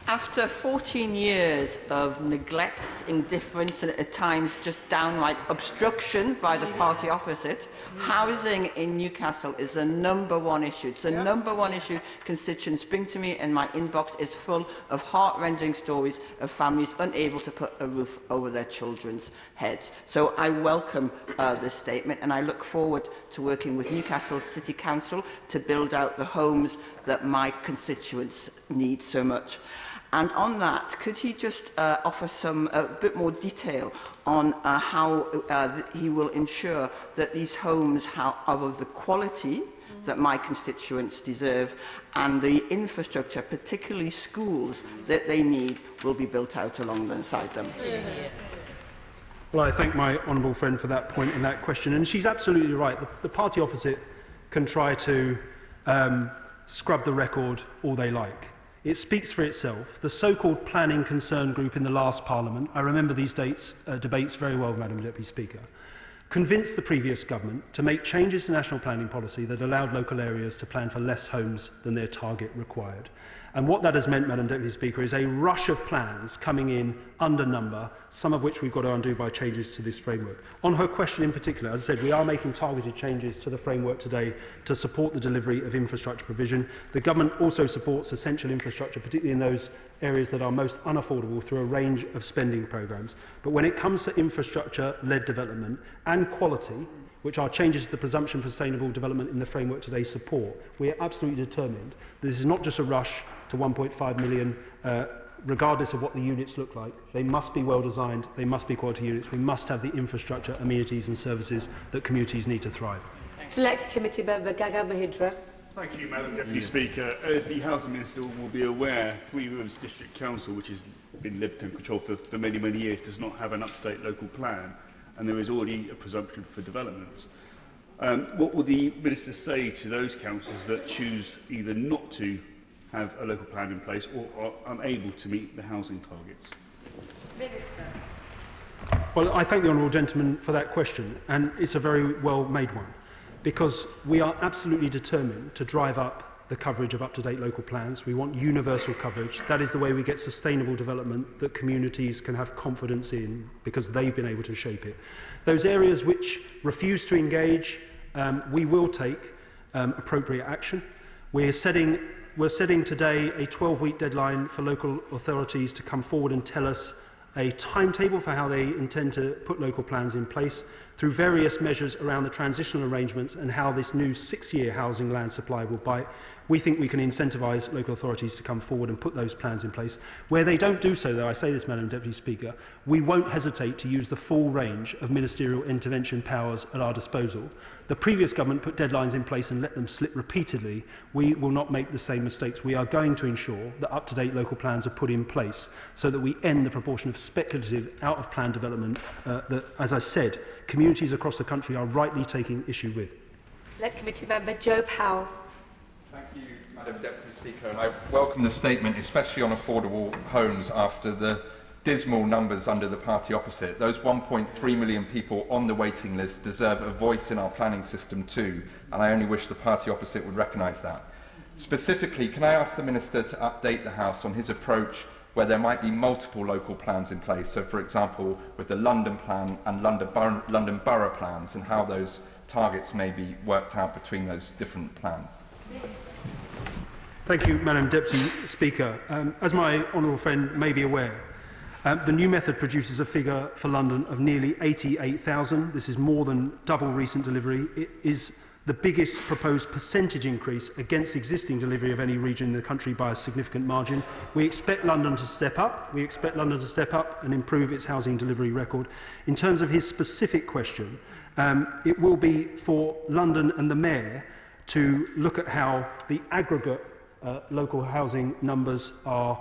After 14 years of neglect, indifference and at times just downright obstruction by the party opposite, housing in Newcastle is the #1 issue. It's the #1 issue constituents bring to me, and my inbox is full of heart-rending stories of families unable to put a roof over their children's heads. So I welcome this statement, and I look forward to working with Newcastle City Council to build out the homes that my constituents need so much. And on that, could he just offer a bit more detail on how he will ensure that these homes are of the quality that my constituents deserve, and the infrastructure, particularly schools, that they need will be built out alongside them? Well, I thank my honourable friend for that point and that question. And she's absolutely right. The party opposite can try to scrub the record all they like. It speaks for itself. The so-called planning concern group in the last Parliament, I remember these debates very well, Madam Deputy Speaker, convinced the previous government to make changes to national planning policy that allowed local areas to plan for less homes than their target required. And what that has meant, Madam Deputy Speaker, is a rush of plans coming in under number, some of which we've got to undo by changes to this framework. On her question in particular, as I said, we are making targeted changes to the framework today to support the delivery of infrastructure provision. The government also supports essential infrastructure, particularly in those areas that are most unaffordable, through a range of spending programmes. But when it comes to infrastructure-led development and quality, which are changes to the presumption for sustainable development in the framework today support, we are absolutely determined that this is not just a rush to 1.5 million, regardless of what the units look like. They must be well designed, they must be quality units, we must have the infrastructure, amenities and services that communities need to thrive. Select Committee Member Gaga Mahindra. Thank you, Madam Deputy Speaker. As the Housing Minister will be aware, Three Rivers District Council, which has been Lib Dem control for many, many years, does not have an up-to-date local plan, and there is already a presumption for development. What will the Minister say to those councils that choose either not to have a local plan in place or are unable to meet the housing targets? Minister. Well, I thank the honourable gentleman for that question, and it's a very well-made one, because we are absolutely determined to drive up the coverage of up-to-date local plans. We want universal coverage. That is the way we get sustainable development that communities can have confidence in, because they've been able to shape it. Those areas which refuse to engage, we will take appropriate action. We're setting today a 12-week deadline for local authorities to come forward and tell us a timetable for how they intend to put local plans in place through various measures around the transitional arrangements and how this new 6-year housing land supply will bite. We think we can incentivise local authorities to come forward and put those plans in place. Where they don't do so, though, I say this, Madam Deputy Speaker, we won't hesitate to use the full range of ministerial intervention powers at our disposal. The previous government put deadlines in place and let them slip repeatedly. We will not make the same mistakes. We are going to ensure that up-to-date local plans are put in place so that we end the proportion of speculative, out-of-plan development that, as I said, communities across the country are rightly taking issue with. Select Committee Member Joe Powell. Thank you, Madam Deputy Speaker, and I welcome the statement, especially on affordable homes, after the dismal numbers under the party opposite. Those 1.3 million people on the waiting list deserve a voice in our planning system too, and I only wish the party opposite would recognise that. Specifically, can I ask the Minister to update the House on his approach where there might be multiple local plans in place, so for example with the London plan and London Borough plans, and how those targets may be worked out between those different plans? Thank you, Madam Deputy Speaker. As my honourable friend may be aware, the new method produces a figure for London of nearly 88,000. This is more than double recent delivery. It is the biggest proposed percentage increase against existing delivery of any region in the country by a significant margin. We expect London to step up. We expect London to step up and improve its housing delivery record. In terms of his specific question, it will be for London and the Mayor to look at how the aggregate local housing numbers are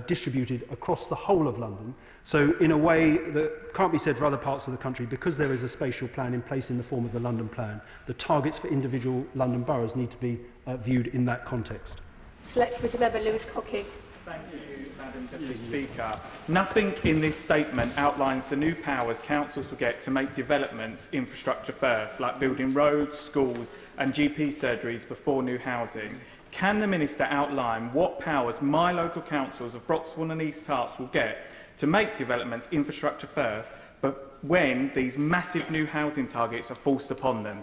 distributed across the whole of London. So in a way that can't be said for other parts of the country, because there is a spatial plan in place in the form of the London plan, the targets for individual London boroughs need to be viewed in that context. Select Committee Member Lewis Cocking. Thank you, Madam Deputy Speaker. Nothing in this statement outlines the new powers councils will get to make developments infrastructure first, like building roads, schools and GP surgeries before new housing. Can the Minister outline what powers my local councils of Broxbourne and East Harts will get to make developments infrastructure first, but when these massive new housing targets are forced upon them?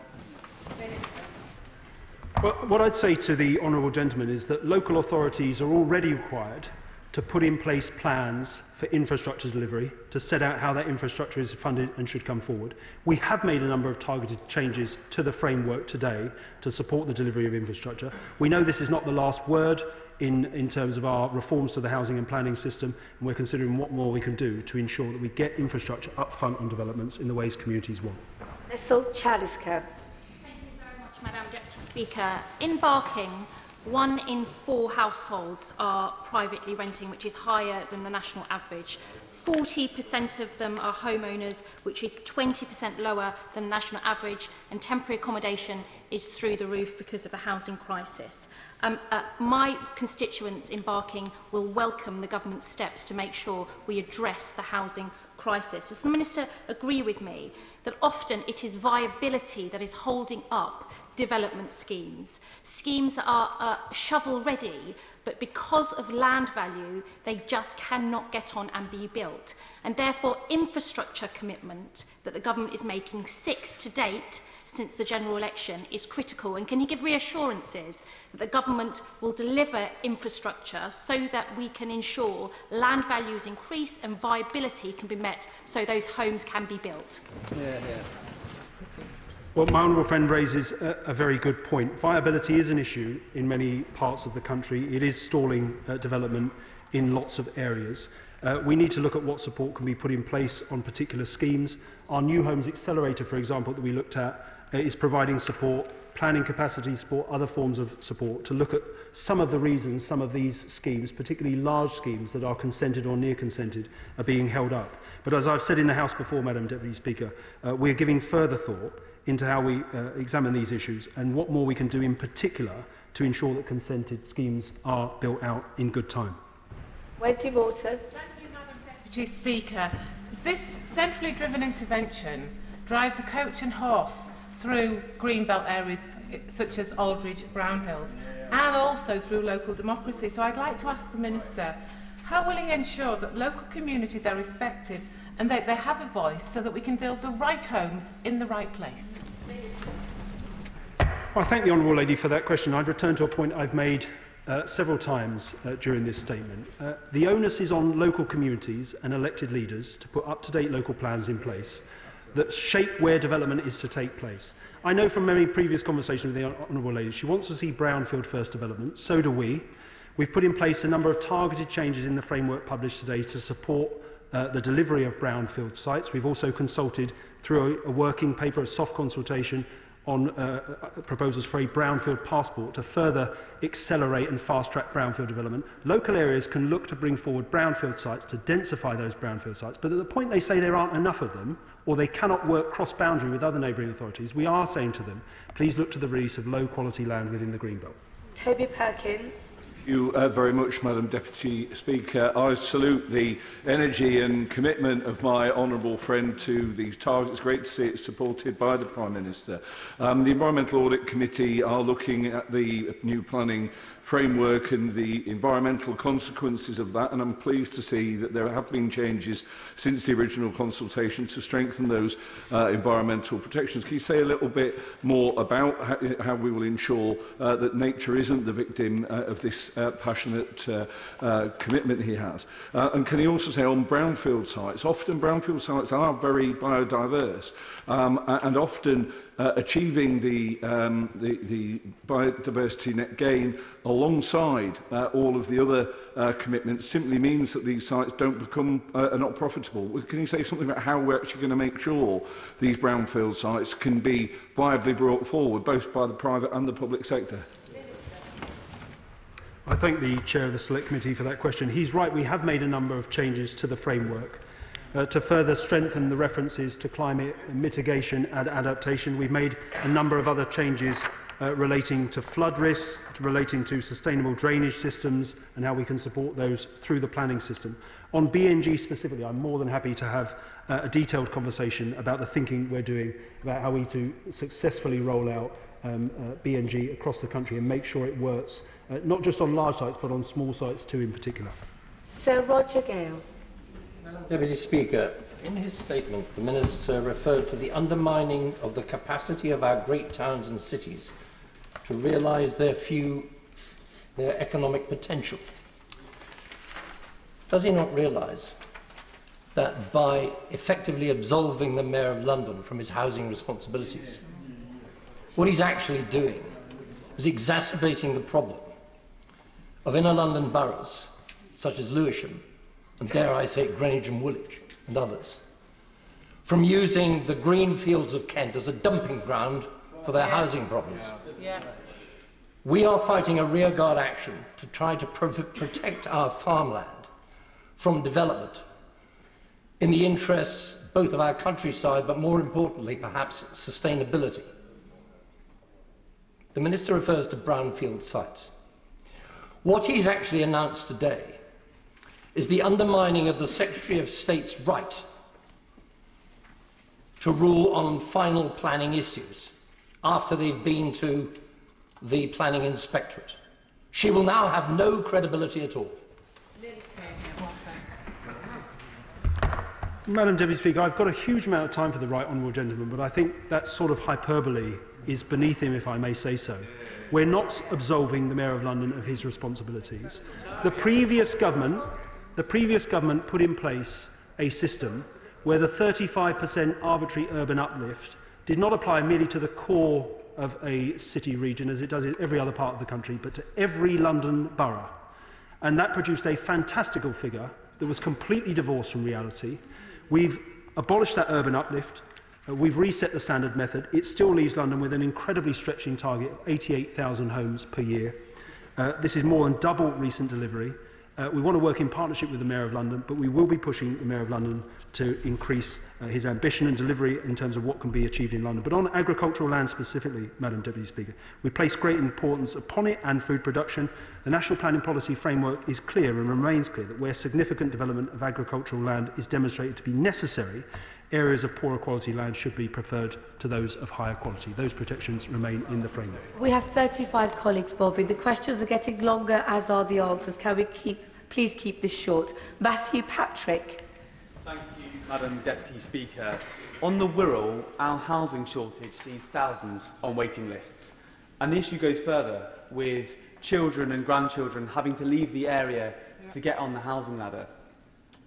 Well, what I'd say to the honourable gentleman is that local authorities are already required to put in place plans for infrastructure delivery, to set out how that infrastructure is funded and should come forward. We have made a number of targeted changes to the framework today to support the delivery of infrastructure. We know this is not the last word in terms of our reforms to the housing and planning system, and we're considering what more we can do to ensure that we get infrastructure up front on developments in the ways communities want. Chaliska. Madam Deputy Speaker, in Barking, 1 in 4 households are privately renting, which is higher than the national average. 40% of them are homeowners, which is 20% lower than the national average, and temporary accommodation is through the roof because of the housing crisis. My constituents in Barking will welcome the government's steps to make sure we address the housing crisis. Does the Minister agree with me that often it is viability that is holding up development schemes that are shovel-ready, but because of land value, they just cannot get on and be built? And therefore, infrastructure commitment that the government is making, 6 to date since the general election, is critical. And can he give reassurances that the government will deliver infrastructure so that we can ensure land values increase and viability can be met so those homes can be built? Well, my honourable friend raises a very good point. Viability is an issue in many parts of the country. It is stalling development in lots of areas. We need to look at what support can be put in place on particular schemes. Our New Homes Accelerator, for example, that we looked at, is providing support, planning capacity support, other forms of support, to look at some of the reasons some of these schemes, particularly large schemes that are consented or near consented, are being held up. But as I've said in the House before, Madam Deputy Speaker, we're giving further thought into how we examine these issues and what more we can do in particular to ensure that consented schemes are built out in good time. Wendy Morton. Thank you, Madam Deputy Speaker. This centrally driven intervention drives a coach and horse through greenbelt areas such as Aldridge, Brownhills, and also through local democracy. So I'd like to ask the Minister, how will he ensure that local communities are respected and that they have a voice so that we can build the right homes in the right place? I thank the Honourable Lady for that question. I'd return to a point I've made several times during this statement. The onus is on local communities and elected leaders to put up-to-date local plans in place that shape where development is to take place. I know from many previous conversations with the Honourable Lady, she wants to see brownfield first development. So do we. We've put in place a number of targeted changes in the framework published today to support the delivery of brownfield sites. We've also consulted through a working paper, a soft consultation, on proposals for a brownfield passport to further accelerate and fast-track brownfield development. Local areas can look to bring forward brownfield sites to densify those brownfield sites, but at the point they say there aren't enough of them, or they cannot work cross-boundary with other neighbouring authorities, we are saying to them, please look to the release of low-quality land within the Greenbelt. Toby Perkins. Thank you very much, Madam Deputy Speaker. I salute the energy and commitment of my honourable friend to these targets. It's great to see it supported by the Prime Minister. The Environmental Audit Committee are looking at the new planning framework and the environmental consequences of that, and I'm pleased to see that there have been changes since the original consultation to strengthen those environmental protections. Can you say a little bit more about how we will ensure that nature isn't the victim of this passionate commitment he has? And can he also say on brownfield sites, often brownfield sites are very biodiverse, and often achieving the biodiversity net gain alongside all of the other commitments simply means that these sites don't become not profitable. Can you say something about how we're actually going to make sure these brownfield sites can be viably brought forward, both by the private and the public sector? I thank the Chair of the Select Committee for that question. He's right, we have made a number of changes to the framework. To further strengthen the references to climate mitigation and adaptation, we've made a number of other changes relating to flood risks, relating to sustainable drainage systems and how we can support those through the planning system. On BNG specifically, I'm more than happy to have a detailed conversation about the thinking we're doing about how we to successfully roll out BNG across the country and make sure it works, not just on large sites but on small sites too in particular. Sir Roger Gale. Deputy Speaker, in his statement, the Minister referred to the undermining of the capacity of our great towns and cities to realise their economic potential. Does he not realise that by effectively absolving the Mayor of London from his housing responsibilities, what he's actually doing is exacerbating the problem of inner London boroughs, such as Lewisham, and dare I say Greenwich and Woolwich and others, from using the green fields of Kent as a dumping ground for their housing problems. We are fighting a rearguard action to try to protect our farmland from development in the interests both of our countryside, but more importantly, perhaps, sustainability. The Minister refers to brownfield sites. What he's actually announced today is the undermining of the Secretary of State's right to rule on final planning issues after they've been to the planning inspectorate. She will now have no credibility at all. Madam Deputy Speaker, I've got a huge amount of time for the right honourable gentleman, but I think that sort of hyperbole is beneath him, if I may say so. We're not absolving the Mayor of London of his responsibilities. The previous government put in place a system where the 35% arbitrary urban uplift did not apply merely to the core of a city region, as it does in every other part of the country, but to every London borough. And that produced a fantastical figure that was completely divorced from reality. We've abolished that urban uplift. We've reset the standard method. It still leaves London with an incredibly stretching target of 88,000 homes per year. This is more than double recent delivery. We want to work in partnership with the Mayor of London, but we will be pushing the Mayor of London to increase his ambition and delivery in terms of what can be achieved in London. But on agricultural land specifically, Madam Deputy Speaker, we place great importance upon it and food production. The National Planning Policy Framework is clear and remains clear that where significant development of agricultural land is demonstrated to be necessary, areas of poorer quality land should be preferred to those of higher quality. Those protections remain in the framework. We have 35 colleagues, Bobby. The questions are getting longer, as are the answers. Can we please keep this short? Matthew Patrick. Thank you, Madam Deputy Speaker. On the Wirral, our housing shortage sees thousands on waiting lists. And the issue goes further, with children and grandchildren having to leave the area to get on the housing ladder.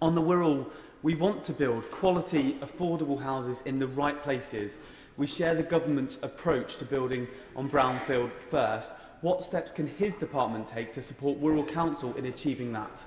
On the Wirral, we want to build quality, affordable houses in the right places. We share the government's approach to building on brownfield first. What steps can his department take to support Wirral Council in achieving that?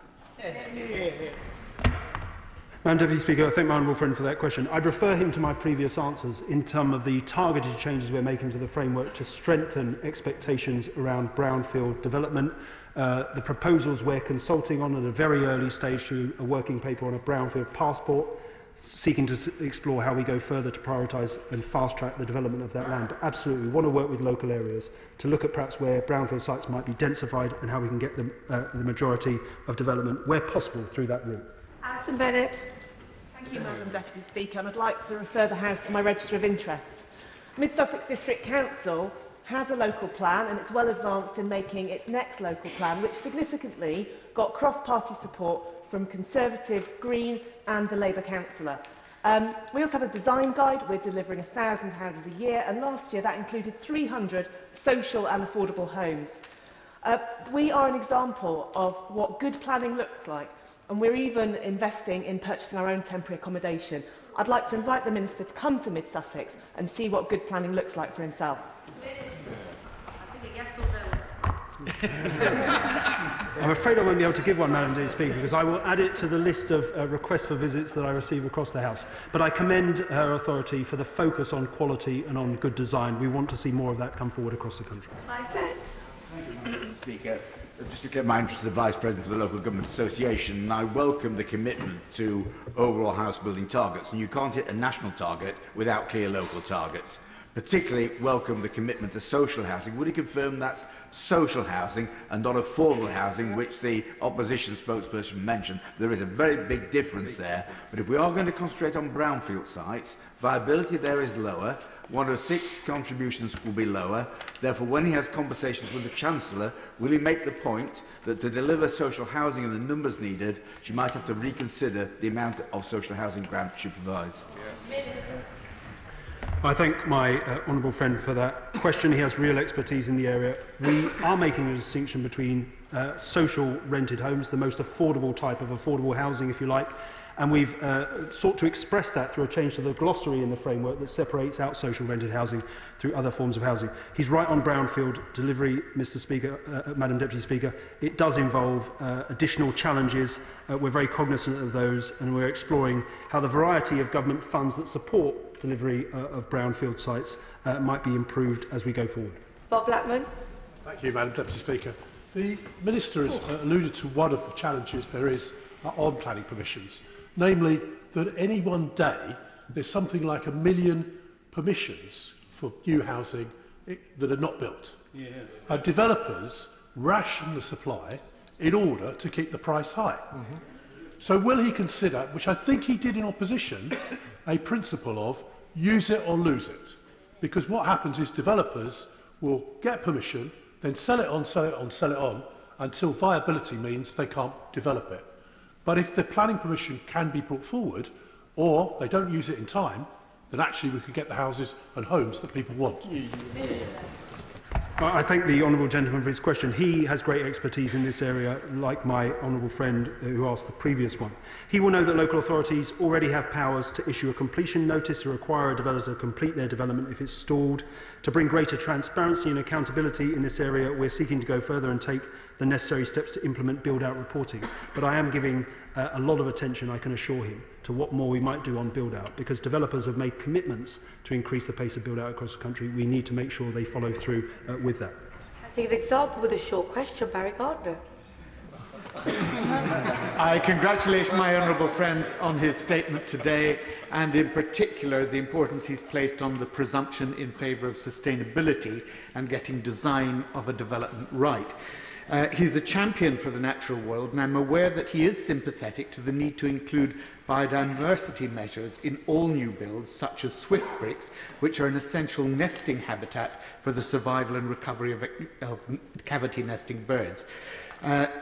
Madam Deputy Speaker, I thank my honourable friend for that question. I'd refer him to my previous answers in terms of the targeted changes we're making to the framework to strengthen expectations around brownfield development. The proposals we're consulting on at a very early stage through a working paper on a brownfield passport, seeking to explore how we go further to prioritise and fast-track the development of that land. But absolutely, we want to work with local areas to look at perhaps where brownfield sites might be densified and how we can get them, the majority of development, where possible, through that route. Alison Bennett. Thank you, Madam Deputy Speaker, and I'd like to refer the House to my register of interests. Mid Sussex District Council has a local plan and it's well advanced in making its next local plan, which significantly got cross-party support from Conservatives, Green and the Labour councillor. We also have a design guide. We're delivering 1,000 houses a year, and last year that included 300 social and affordable homes. We are an example of what good planning looks like, and we're even investing in purchasing our own temporary accommodation. I'd like to invite the Minister to come to Mid Sussex and see what good planning looks like for himself. I'm afraid I won't be able to give one, Madam Deputy Speaker, because I will add it to the list of requests for visits that I receive across the House. But I commend her authority for the focus on quality and on good design. We want to see more of that come forward across the country. Thank you, Mr. Speaker. Just to declare my interest as the Vice President of the Local Government Association, and I welcome the commitment to overall house building targets. And you can't hit a national target without clear local targets. Particularly welcome the commitment to social housing. Would he confirm that's social housing and not affordable housing, which the opposition spokesperson mentioned? There is a very big difference there. But if we are going to concentrate on brownfield sites, viability there is lower. 106 contributions will be lower. Therefore, when he has conversations with the Chancellor, will he make the point that to deliver social housing and the numbers needed, she might have to reconsider the amount of social housing grants she provides? I thank my honourable friend for that question. He has real expertise in the area. We are making a distinction between social rented homes, the most affordable type of affordable housing, if you like, and we've sought to express that through a change to the glossary in the framework that separates out social rented housing through other forms of housing. He's right on brownfield delivery, Mr. Speaker, Madam Deputy Speaker. It does involve additional challenges. We're very cognizant of those, and we're exploring how the variety of government funds that support delivery of brownfield sites might be improved as we go forward. Bob Blackman. Thank you, Madam Deputy Speaker. The Minister has alluded to one of the challenges there is on planning permissions, namely that any one day there's something like 1 million permissions for new housing that are not built. Yeah. Developers ration the supply in order to keep the price high. So will he consider, which I think he did in opposition, a principle of use it or lose it. Because what happens is developers will get permission, then sell it on, sell it on, sell it on, until viability means they can't develop it. But if the planning permission can be brought forward, or they don't use it in time, then actually we could get the houses and homes that people want. I thank the honourable gentleman for his question. He has great expertise in this area, like my honourable friend who asked the previous one. He will know that local authorities already have powers to issue a completion notice to require a developer to complete their development if it's stalled. To bring greater transparency and accountability in this area, we're seeking to go further and take the necessary steps to implement build-out reporting. But I am giving a lot of attention, I can assure him, to what more we might do on build-out, because developers have made commitments to increase the pace of build-out across the country. We need to make sure they follow through with that. I'll take an example with a short question, Barry Gardner. I congratulate my honourable friend on his statement today, and in particular the importance he's placed on the presumption in favour of sustainability and getting design of a development right. He's a champion for the natural world, and I'm aware that he is sympathetic to the need to include biodiversity measures in all new builds, such as swift bricks, which are an essential nesting habitat for the survival and recovery of cavity nesting birds.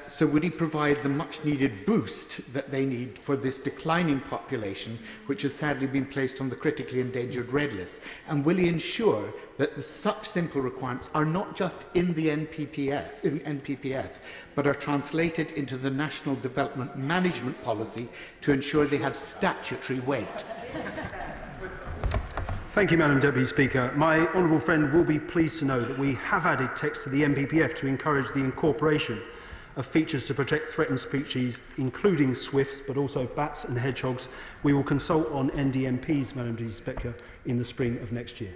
So would he provide the much-needed boost that they need for this declining population, which has sadly been placed on the critically endangered red list? And will he ensure that such simple requirements are not just in the NPPF, but are translated into the National Development Management Policy to ensure they have statutory weight? Thank you, Madam Deputy Speaker. My honourable friend will be pleased to know that we have added text to the NPPF to encourage the incorporation of features to protect threatened species, including swifts, but also bats and hedgehogs. We will consult on NDMPs, Madam Deputy Speaker, in the spring of next year.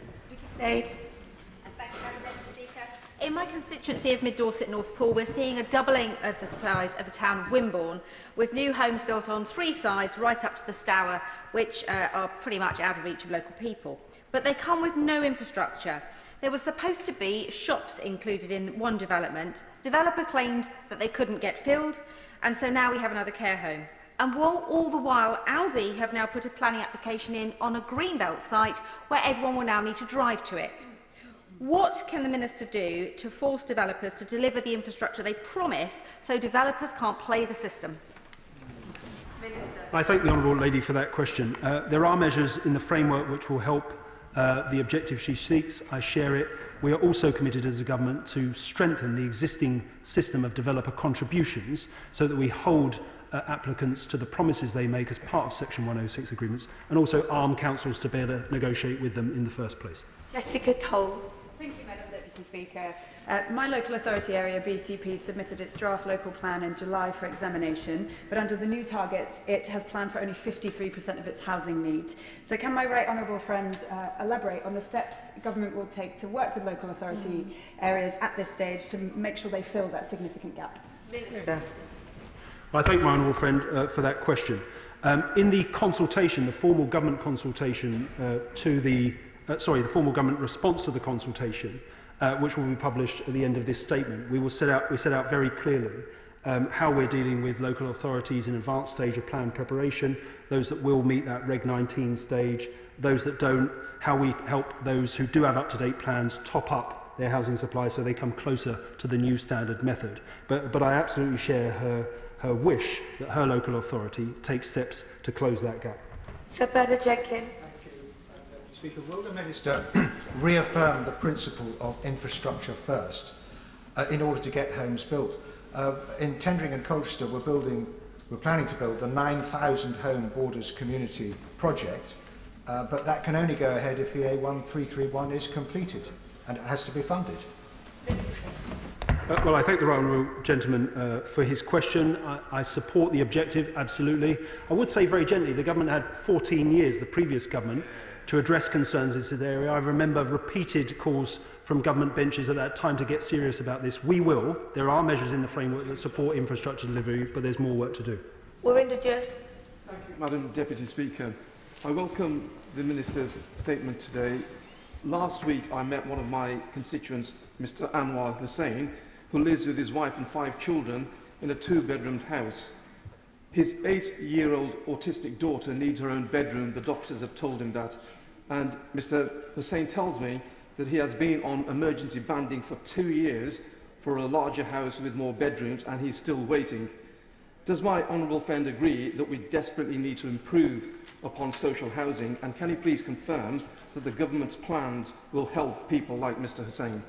In my constituency of Mid-Dorset North Pool, we're seeing a doubling of the size of the town of Wimborne, with new homes built on 3 sides right up to the Stour, which are pretty much out of reach of local people. But they come with no infrastructure. There was supposed to be shops included in one development. Developer claimed that they couldn't get filled, and so now we have another care home. And all the while, Aldi have now put a planning application in on a greenbelt site where everyone will now need to drive to it. What can the Minister do to force developers to deliver the infrastructure they promise so developers can't play the system? I thank the honourable lady for that question. There are measures in the framework which will help the objective she seeks. I share it. We are also committed as a government to strengthen the existing system of developer contributions so that we hold applicants to the promises they make as part of Section 106 agreements, and also arm councils to be able to negotiate with them in the first place. Jessica Toll. Thank you, Madam Deputy Speaker. My local authority area, BCP, submitted its draft local plan in July for examination, but under the new targets, it has planned for only 53% of its housing need. So can my right honourable friend elaborate on the steps government will take to work with local authority areas at this stage to make sure they fill that significant gap? Minister. I thank my honourable friend for that question. In the consultation, the formal government consultation the formal government response to the consultation, which will be published at the end of this statement, we set out very clearly how we're dealing with local authorities in advanced stage of plan preparation, those that will meet that Reg 19 stage, those that don't, how we help those who do have up-to-date plans top up their housing supply so they come closer to the new standard method. But I absolutely share her wish that her local authority takes steps to close that gap. Sir Bernard Jenkins. Speaker, will the Minister reaffirm the principle of infrastructure first in order to get homes built? In Tendring and Colchester, we're planning to build the 9,000 home Borders community project, but that can only go ahead if the A1331 is completed, and it has to be funded. Well, I thank the right honourable gentleman for his question. I support the objective, absolutely. I would say very gently, the government had 14 years, the previous government, to address concerns in this area. I remember repeated calls from government benches at that time to get serious about this. We will. There are measures in the framework that support infrastructure delivery, but there's more work to do. Warren Just. Thank you, Madam Deputy Speaker. I welcome the Minister's statement today. Last week, I met one of my constituents, Mr. Anwar Hussain, who lives with his wife and 5 children in a 2-bedroomed house. His 8-year-old autistic daughter needs her own bedroom. The doctors have told him that. And Mr Hussain tells me that he has been on emergency banding for 2 years for a larger house with more bedrooms, and he's still waiting. Does my honourable friend agree that we desperately need to improve upon social housing, and can he please confirm that the government's plans will help people like Mr Hussain?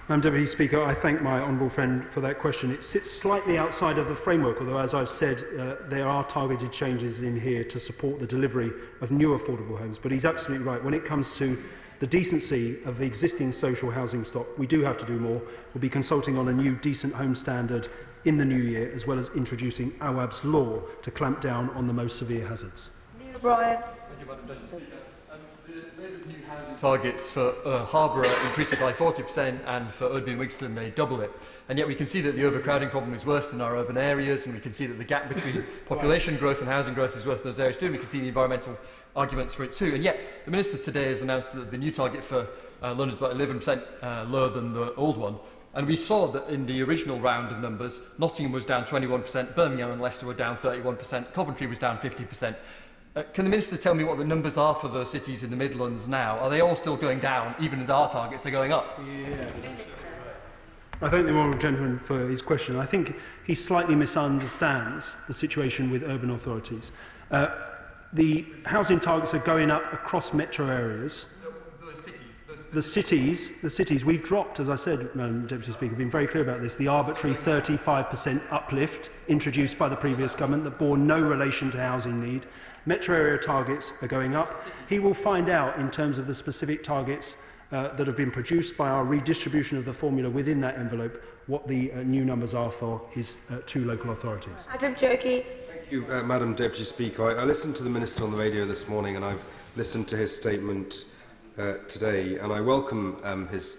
Madam Deputy Speaker, I thank my honourable friend for that question. It sits slightly outside of the framework, although, as I've said, there are targeted changes in here to support the delivery of new affordable homes. But he's absolutely right. When it comes to the decency of the existing social housing stock, we do have to do more. We'll be consulting on a new decent home standard in the new year, as well as introducing AWAB's law to clamp down on the most severe hazards. Neil Bryan. Targets for Harborough increase it by 40% and for Udby and Wigston they double it. And yet we can see that the overcrowding problem is worse in our urban areas, and we can see that the gap between population growth and housing growth is worse in those areas too. We can see the environmental arguments for it too. And yet the Minister today has announced that the new target for London is about 11% lower than the old one. And we saw that in the original round of numbers, Nottingham was down 21%, Birmingham and Leicester were down 31%, Coventry was down 50%. Can the Minister tell me what the numbers are for those cities in the Midlands now? Are they all still going down, even as our targets are going up? I thank the honourable gentleman for his question. I think he slightly misunderstands the situation with urban authorities. The housing targets are going up across metro areas. The cities, we've dropped, as I said, Madam Deputy Speaker, been very clear about this, the arbitrary 35% uplift introduced by the previous government that bore no relation to housing need. Metro area targets are going up. He will find out, in terms of the specific targets that have been produced by our redistribution of the formula within that envelope, what the new numbers are for his 2 local authorities. Adam Jogi. Thank you, Madam Deputy Speaker. I listened to the Minister on the radio this morning, and I've listened to his statement today, and I welcome his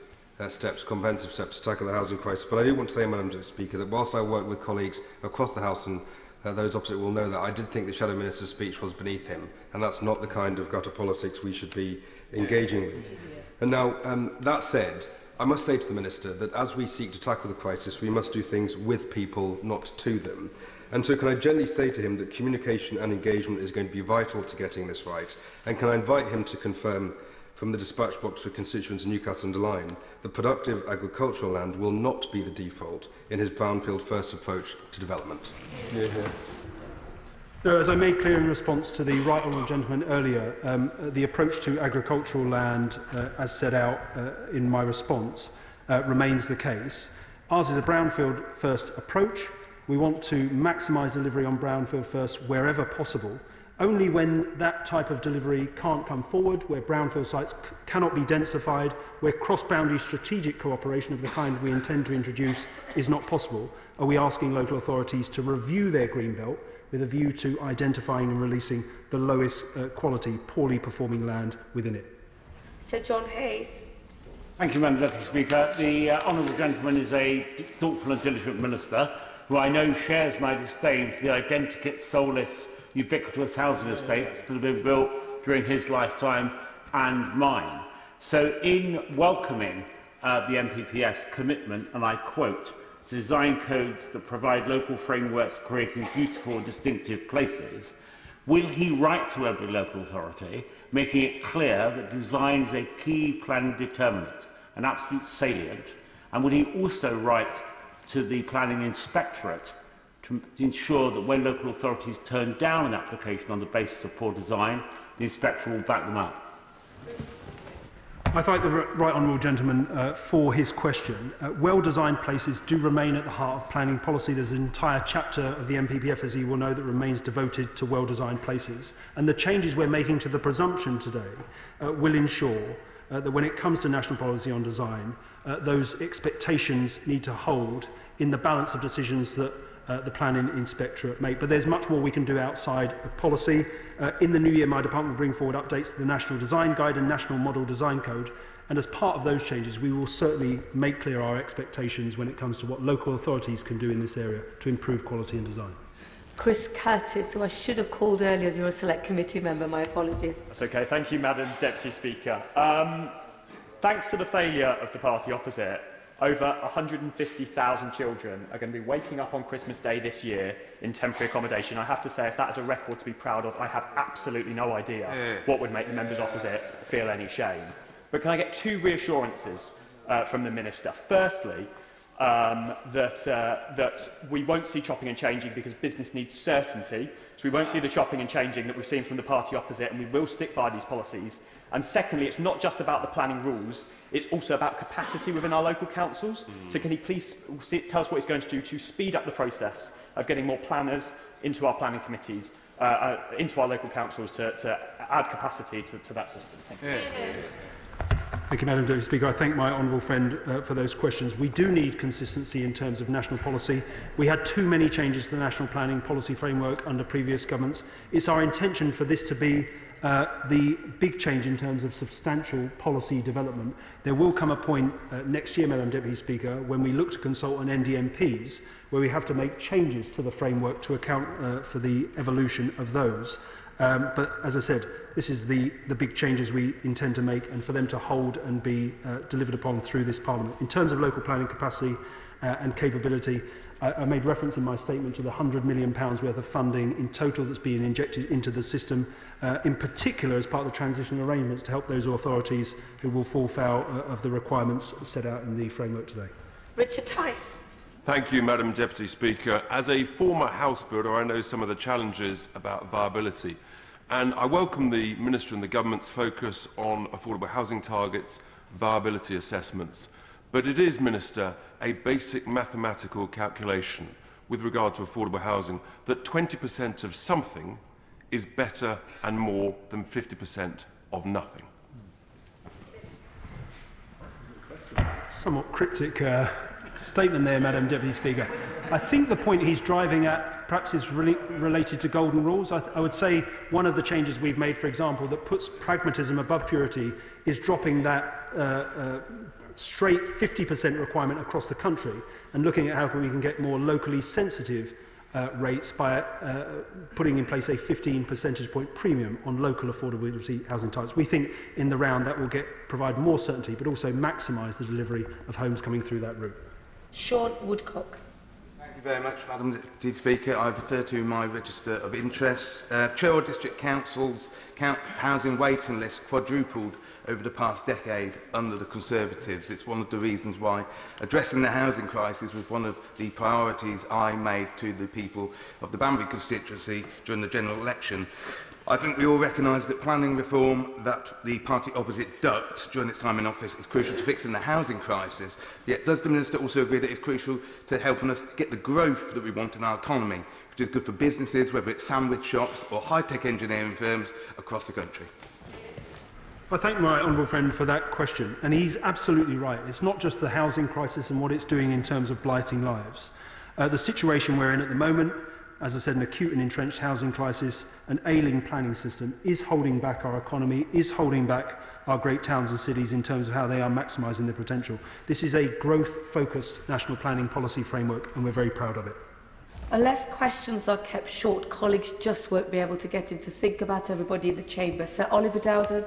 comprehensive steps to tackle the housing crisis. But I do want to say, Madam Deputy Speaker, that whilst I work with colleagues across the House, and those opposite will know that I did think the Shadow Minister's speech was beneath him, and that's not the kind of gutter politics we should be engaging with. And now, that said, I must say to the Minister that as we seek to tackle the crisis, we must do things with people, not to them. And so can I gently say to him that communication and engagement is going to be vital to getting this right? And can I invite him to confirm from the dispatch box for constituents in Newcastle and Line that productive agricultural land will not be the default in his brownfield first approach to development? No, as I made clear in response to the right honourable gentleman earlier, the approach to agricultural land, as set out in my response, remains the case. Ours is a brownfield first approach. We want to maximise delivery on brownfield first wherever possible. Only when that type of delivery can't come forward, where brownfield sites cannot be densified, where cross-boundary strategic cooperation of the kind we intend to introduce is not possible, are we asking local authorities to review their greenbelt with a view to identifying and releasing the lowest quality, poorly performing land within it. Sir John Hayes. Thank you, Madam Deputy Speaker. The honourable gentleman is a thoughtful and diligent minister who I know shares my disdain for the identikit, soulless, ubiquitous housing estates that have been built during his lifetime and mine. So in welcoming the NPPF's commitment, and I quote, to design codes that provide local frameworks for creating beautiful, distinctive places, will he write to every local authority, making it clear that design is a key planning determinant, an absolute salient, and will he also write to the planning inspectorate to ensure that when local authorities turn down an application on the basis of poor design, the inspector will back them up? I thank the right honourable gentleman for his question. Well-designed places do remain at the heart of planning policy. There's an entire chapter of the NPPF, as he will know, that remains devoted to well-designed places. And the changes we're making to the presumption today will ensure that when it comes to national policy on design, those expectations need to hold in the balance of decisions that the planning inspectorate make. But there's much more we can do outside of policy. In the new year, my department will bring forward updates to the National Design Guide and National Model Design Code. And as part of those changes, we will certainly make clear our expectations when it comes to what local authorities can do in this area to improve quality and design. Chris Curtis, who I should have called earlier as you're a select committee member. My apologies. That's okay. Thank you, Madam Deputy Speaker. Thanks to the failure of the party opposite, over 150,000 children are going to be waking up on Christmas Day this year in temporary accommodation. I have to say, if that is a record to be proud of, I have absolutely no idea what would make the members opposite feel any shame. But can I get two reassurances from the Minister? Firstly, that we won't see chopping and changing because business needs certainty. So we won't see the chopping and changing that we've seen from the party opposite, and we will stick by these policies. And secondly, it's not just about the planning rules, it's also about capacity within our local councils. So can he please tell us what he's going to do to speed up the process of getting more planners into our planning committees, into our local councils to add capacity to that system? Thank you. Thank you, Madam Deputy Speaker. I thank my honourable friend for those questions. We do need consistency in terms of national policy. We had too many changes to the national planning policy framework under previous governments. It's our intention for this to be the big change in terms of substantial policy development. There will come a point next year, Madam Deputy Speaker, when we look to consult on NDMPs, where we have to make changes to the framework to account for the evolution of those. But as I said, this is the big changes we intend to make, and for them to hold and be delivered upon through this Parliament. In terms of local planning capacity and capability, I made reference in my statement to the £100 million worth of funding in total that's being injected into the system, in particular as part of the transitional arrangements to help those authorities who will fall foul of the requirements set out in the framework today. Richard Tice. Thank you, Madam Deputy Speaker. As a former house builder, I know some of the challenges about viability. And I welcome the Minister and the Government's focus on affordable housing targets, viability assessments. But it is, Minister, a basic mathematical calculation with regard to affordable housing that 20% of something is better and more than 50% of nothing. Somewhat cryptic statement there, Madam Deputy Speaker. I think the point he's driving at perhaps is related to golden rules. I would say one of the changes we've made, for example, that puts pragmatism above purity is dropping that straight 50% requirement across the country and looking at how we can get more locally sensitive rates by putting in place a 15 percentage point premium on local affordability housing types. We think in the round that will provide more certainty but also maximise the delivery of homes coming through that route. Sean Woodcock. Thank you very much, Madam Deputy Speaker. I refer to my register of interests. Truro District Council's housing waiting list quadrupled over the past decade under the Conservatives. It's one of the reasons why addressing the housing crisis was one of the priorities I made to the people of the Banbury constituency during the general election. I think we all recognise that planning reform that the party opposite ducked during its time in office is crucial to fixing the housing crisis. Yet does the Minister also agree that it's crucial to helping us get the growth that we want in our economy, which is good for businesses, whether it's sandwich shops or high-tech engineering firms across the country? I thank my honourable friend for that question, and he's absolutely right. It's not just the housing crisis and what it's doing in terms of blighting lives. The situation we're in at the moment, as I said, an acute and entrenched housing crisis, an ailing planning system, is holding back our economy, is holding back our great towns and cities in terms of how they are maximising their potential. This is a growth-focused national planning policy framework, and we're very proud of it. Unless questions are kept short, colleagues just won't be able to get in to think about everybody in the chamber. Sir Oliver Dowden.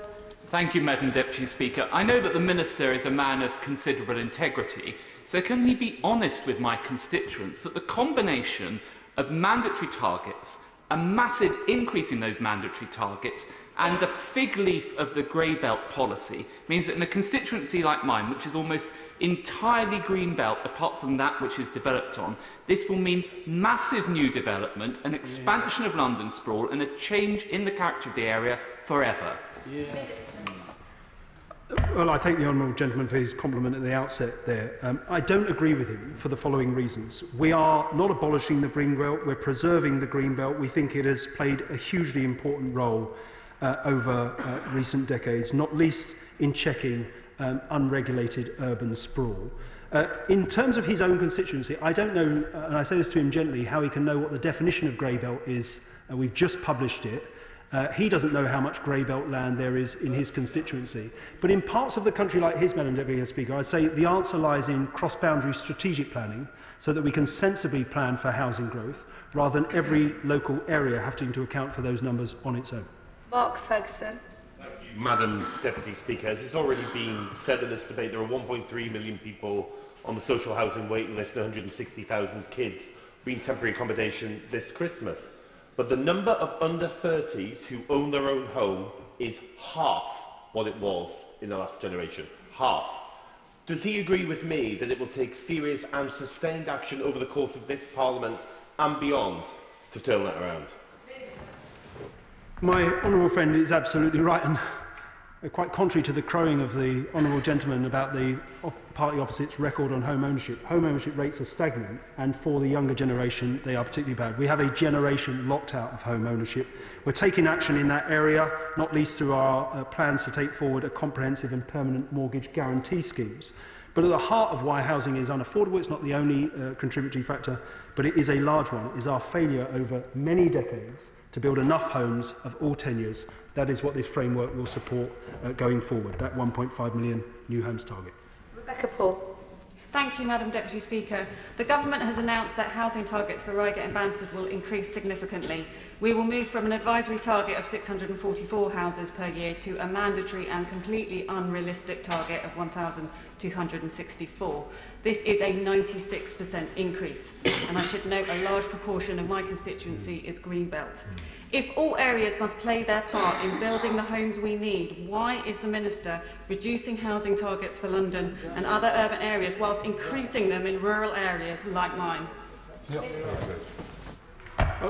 Thank you, Madam Deputy Speaker. I know that the Minister is a man of considerable integrity, so can he be honest with my constituents that the combination of mandatory targets, a massive increase in those mandatory targets, and the fig leaf of the grey belt policy means that in a constituency like mine, which is almost entirely green belt apart from that which is developed on, this will mean massive new development, an expansion of London sprawl, and a change in the character of the area forever. Well, I thank the honourable gentleman for his compliment at the outset there. I don't agree with him for the following reasons. We are not abolishing the green belt, we're preserving the green belt. We think it has played a hugely important role over recent decades, not least in checking unregulated urban sprawl. In terms of his own constituency, I don't know, and I say this to him gently, how he can know what the definition of grey belt is. We've just published it. He doesn't know how much grey belt land there is in his constituency. But in parts of the country like his, Madam Deputy Speaker, I'd say the answer lies in cross-boundary strategic planning so that we can sensibly plan for housing growth rather than every local area having to account for those numbers on its own. Mark Ferguson. Thank you, Madam Deputy Speaker. As it's already been said in this debate, there are 1.3 million people on the social housing waiting list, 160,000 kids being temporary accommodation this Christmas. But the number of under-30s who own their own home is half what it was in the last generation. Half. Does he agree with me that it will take serious and sustained action over the course of this Parliament and beyond to turn that around? My honourable friend is absolutely right, and quite contrary to the crowing of the honourable gentleman about the party opposite's record on home ownership rates are stagnant, and for the younger generation they are particularly bad. We have a generation locked out of home ownership. We're taking action in that area, not least through our plans to take forward a comprehensive and permanent mortgage guarantee schemes. But at the heart of why housing is unaffordable, it's not the only contributory factor, but it is a large one, is our failure over many decades to build enough homes of all tenures. That is what this framework will support going forward, that 1.5 million new homes target. Rebecca Paul. Thank you, Madam Deputy Speaker. The Government has announced that housing targets for Reigate and Banstead will increase significantly. We will move from an advisory target of 644 houses per year to a mandatory and completely unrealistic target of 1,264. This is a 96% increase, and I should note a large proportion of my constituency is Greenbelt. If all areas must play their part in building the homes we need, why is the Minister reducing housing targets for London and other urban areas whilst increasing them in rural areas like mine?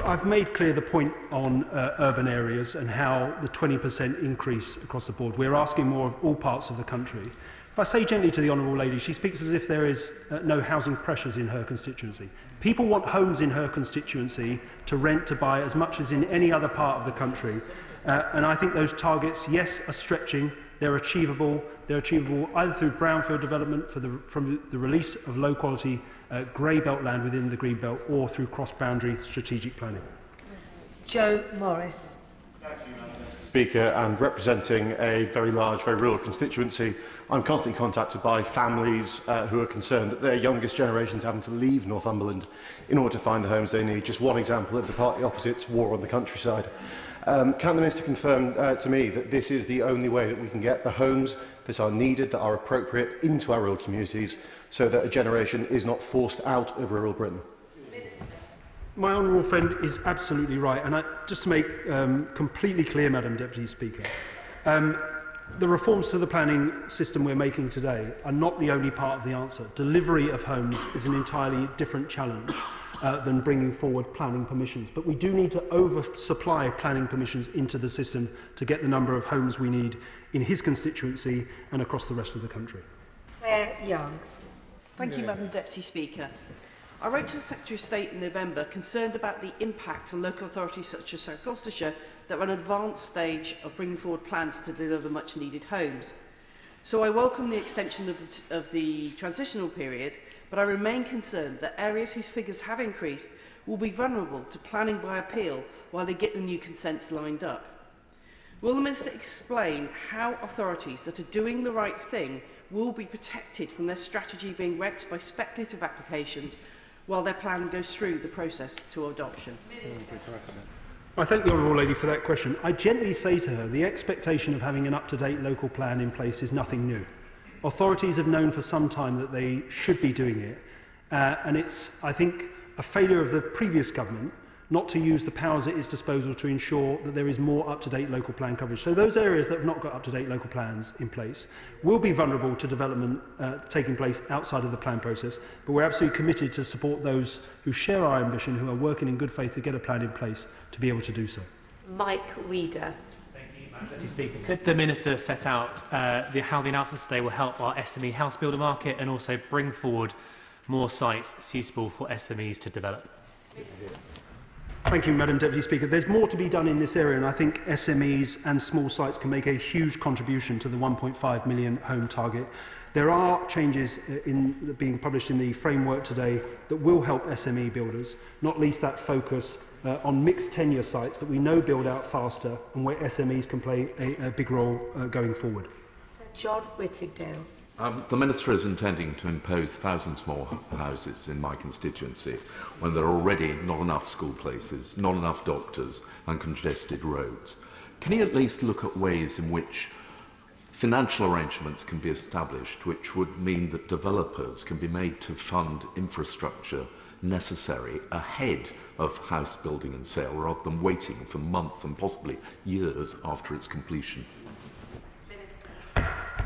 I've made clear the point on urban areas and how the 20% increase across the board. We're asking more of all parts of the country. If I say gently to the honourable lady, she speaks as if there is no housing pressures in her constituency. People want homes in her constituency to rent, to buy, as much as in any other part of the country. And I think those targets, yes, are stretching. They're achievable. They're achievable either through brownfield development from the release of low-quality grey belt land within the green belt, or through cross-boundary strategic planning. Joe Morris. Speaker, and representing a very large, very rural constituency, I'm constantly contacted by families who are concerned that their youngest generation is having to leave Northumberland in order to find the homes they need. Just one example of the party opposite's war on the countryside. Can the Minister confirm to me that this is the only way that we can get the homes that are needed, that are appropriate, into our rural communities, so that a generation is not forced out of rural Britain? My honourable friend is absolutely right, and just to make completely clear, Madam Deputy Speaker, the reforms to the planning system we're making today are not the only part of the answer. Delivery of homes is an entirely different challenge than bringing forward planning permissions, but we do need to oversupply planning permissions into the system to get the number of homes we need in his constituency and across the rest of the country. Claire Young. Thank you, Madam Deputy Speaker. I wrote to the Secretary of State in November concerned about the impact on local authorities such as South Gloucestershire that are at an advanced stage of bringing forward plans to deliver much needed homes. So I welcome the extension of the transitional period, but I remain concerned that areas whose figures have increased will be vulnerable to planning by appeal while they get the new consents lined up. Will the Minister explain how authorities that are doing the right thing will be protected from their strategy being wrecked by speculative applications while their plan goes through the process to adoption? I thank the honourable lady for that question. I gently say to her, the expectation of having an up-to-date local plan in place is nothing new. Authorities have known for some time that they should be doing it, and it's, I think, a failure of the previous government not to use the powers at its disposal to ensure that there is more up-to-date local plan coverage. So those areas that have not got up-to-date local plans in place will be vulnerable to development taking place outside of the plan process, but we're absolutely committed to support those who share our ambition, who are working in good faith to get a plan in place, to be able to do so. Mike Reader. Deputy Speaker, could the Minister set out how the announcements today will help our SME house builder market and also bring forward more sites suitable for SMEs to develop? Thank you, Madam Deputy Speaker. There's more to be done in this area, and I think SMEs and small sites can make a huge contribution to the 1.5 million home target. There are changes being published in the framework today that will help SME builders, not least that focus on mixed tenure sites that we know build out faster and where SMEs can play a big role going forward. John Whittingdale. The Minister is intending to impose thousands more houses in my constituency when there are already not enough school places, not enough doctors and congested roads. Can he at least look at ways in which financial arrangements can be established which would mean that developers can be made to fund infrastructure necessary ahead of house building and sale rather than waiting for months and possibly years after its completion.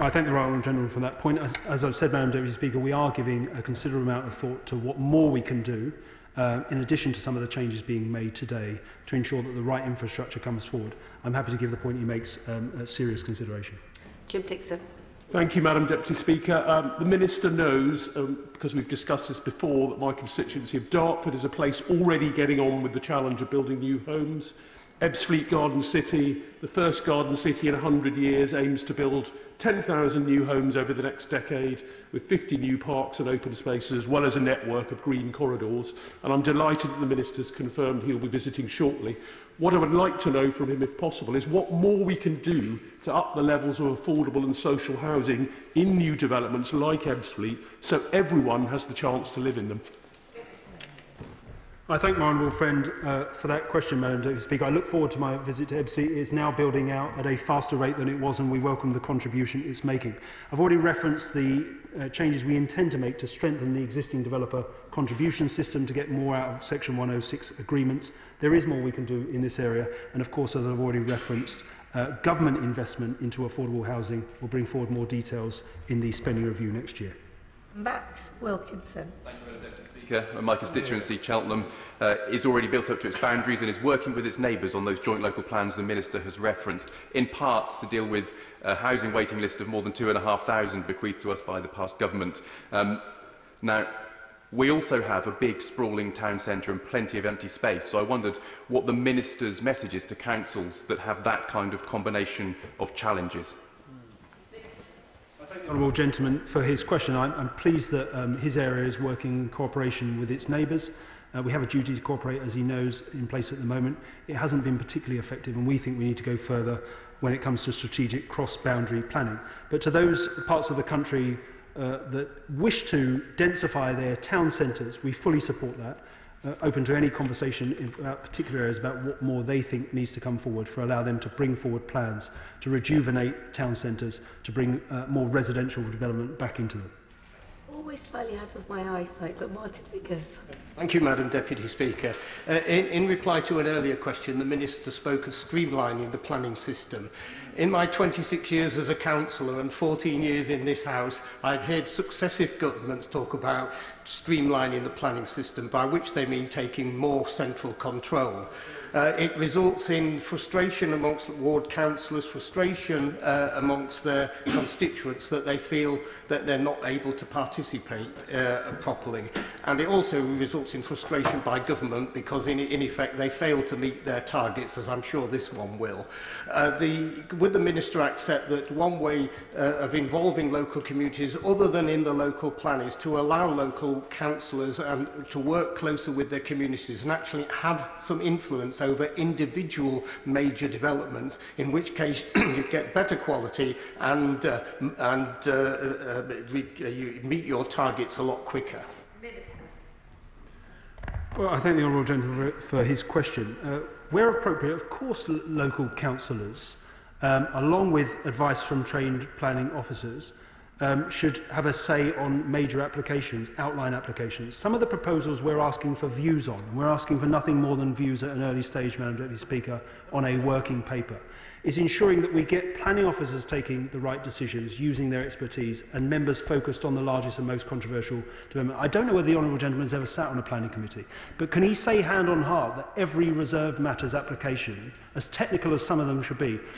I thank the Right Honourable Gentleman for that point. As I've said, Madam Deputy Speaker, we are giving a considerable amount of thought to what more we can do, in addition to some of the changes being made today, to ensure that the right infrastructure comes forward. I'm happy to give the point he makes serious consideration. Jim Dixon. Thank you, Madam Deputy Speaker. The Minister knows, because we've discussed this before, that my constituency of Dartford is a place already getting on with the challenge of building new homes. Ebbsfleet Garden City, the first garden city in 100 years, aims to build 10,000 new homes over the next decade, with 50 new parks and open spaces, as well as a network of green corridors. And I'm delighted that the Minister's confirmed he'll be visiting shortly. What I would like to know from him, if possible, is what more we can do to up the levels of affordable and social housing in new developments like Ebbsfleet, so everyone has the chance to live in them. I thank my honourable friend for that question, Madam Deputy Speaker. I look forward to my visit to Ebbsfleet. It is now building out at a faster rate than it was, and we welcome the contribution it's making. I've already referenced the changes we intend to make to strengthen the existing developer contribution system to get more out of Section 106 agreements. There is more we can do in this area, and of course, as I've already referenced, government investment into affordable housing will bring forward more details in the spending review next year. Max Wilkinson. Thank you, Madam Deputy Speaker. My constituency, Cheltenham, is already built up to its boundaries and is working with its neighbours on those joint local plans the Minister has referenced, in part to deal with a housing waiting list of more than 2,500 bequeathed to us by the past government. Now, we also have a big sprawling town centre and plenty of empty space, so I wondered what the Minister's message is to councils that have that kind of combination of challenges. The Honourable Gentleman for his question. I'm pleased that his area is working in cooperation with its neighbours. We have a duty to cooperate, as he knows, in place at the moment. It hasn't been particularly effective, and we think we need to go further when it comes to strategic cross-boundary planning. But to those parts of the country that wish to densify their town centres, we fully support that. Open to any conversation about particular areas about what more they think needs to come forward for allow them to bring forward plans to rejuvenate town centres, to bring more residential development back into them. Always slightly out of my eyesight, but Martin Vickers. Thank you, Madam Deputy Speaker. In reply to an earlier question, the Minister spoke of streamlining the planning system. In my 26 years as a councillor and 14 years in this House, I've heard successive governments talk about streamlining the planning system, by which they mean taking more central control. It results in frustration amongst ward councillors, frustration amongst their constituents that they feel that they're not able to participate properly. And it also results in frustration by government because in effect they fail to meet their targets, as I'm sure this one will. Would the Minister accept that one way of involving local communities other than in the local plan is to allow local councillors to work closer with their communities and actually have some influence over individual major developments, in which case you get better quality and you meet your targets a lot quicker? Well, I thank the Honourable Gentleman for his question. Where appropriate, of course, local councillors, along with advice from trained planning officers, should have a say on major applications, outline applications. Some of the proposals we're asking for views on, and we're asking for nothing more than views at an early stage, Madam Deputy Speaker, on a working paper, is ensuring that we get planning officers taking the right decisions, using their expertise, and members focused on the largest and most controversial development. I don't know whether the Honourable Gentleman has ever sat on a planning committee, but can he say hand on heart that every reserved matters application, as technical as some of them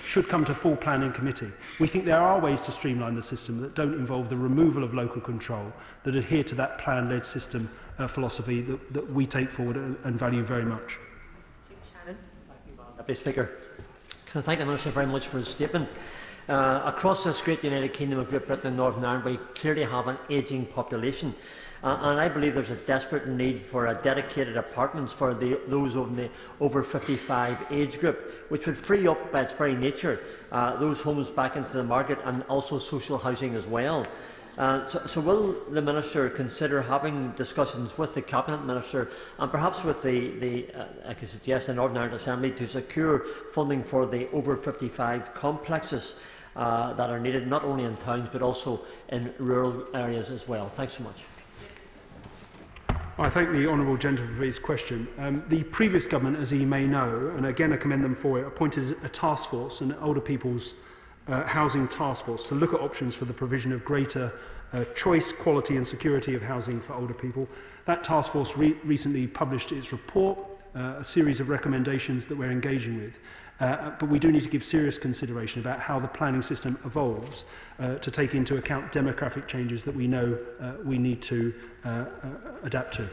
should come to full planning committee? We think there are ways to streamline the system that don't involve the removal of local control, that adhere to that plan-led system philosophy that we take forward and value very much. Deputy Speaker, can I thank the Minister very much for his statement. Across this great United Kingdom of Great Britain and Northern Ireland, we clearly have an ageing population. And I believe there's a desperate need for a dedicated apartments for those in the over 55 age group, which would free up by its very nature those homes back into the market and also social housing as well. So will the Minister consider having discussions with the Cabinet Minister and perhaps with I could suggest the Northern Ireland Assembly to secure funding for the over 55 complexes that are needed, not only in towns but also in rural areas as well. Thanks so much. I thank the honourable gentleman for his question. The previous government, as he may know, and again I commend them for it, appointed a task force, an older people's housing task force, to look at options for the provision of greater choice, quality and security of housing for older people. That task force recently published its report, a series of recommendations that we're engaging with. But we do need to give serious consideration about how the planning system evolves to take into account demographic changes that we know we need to adapt to.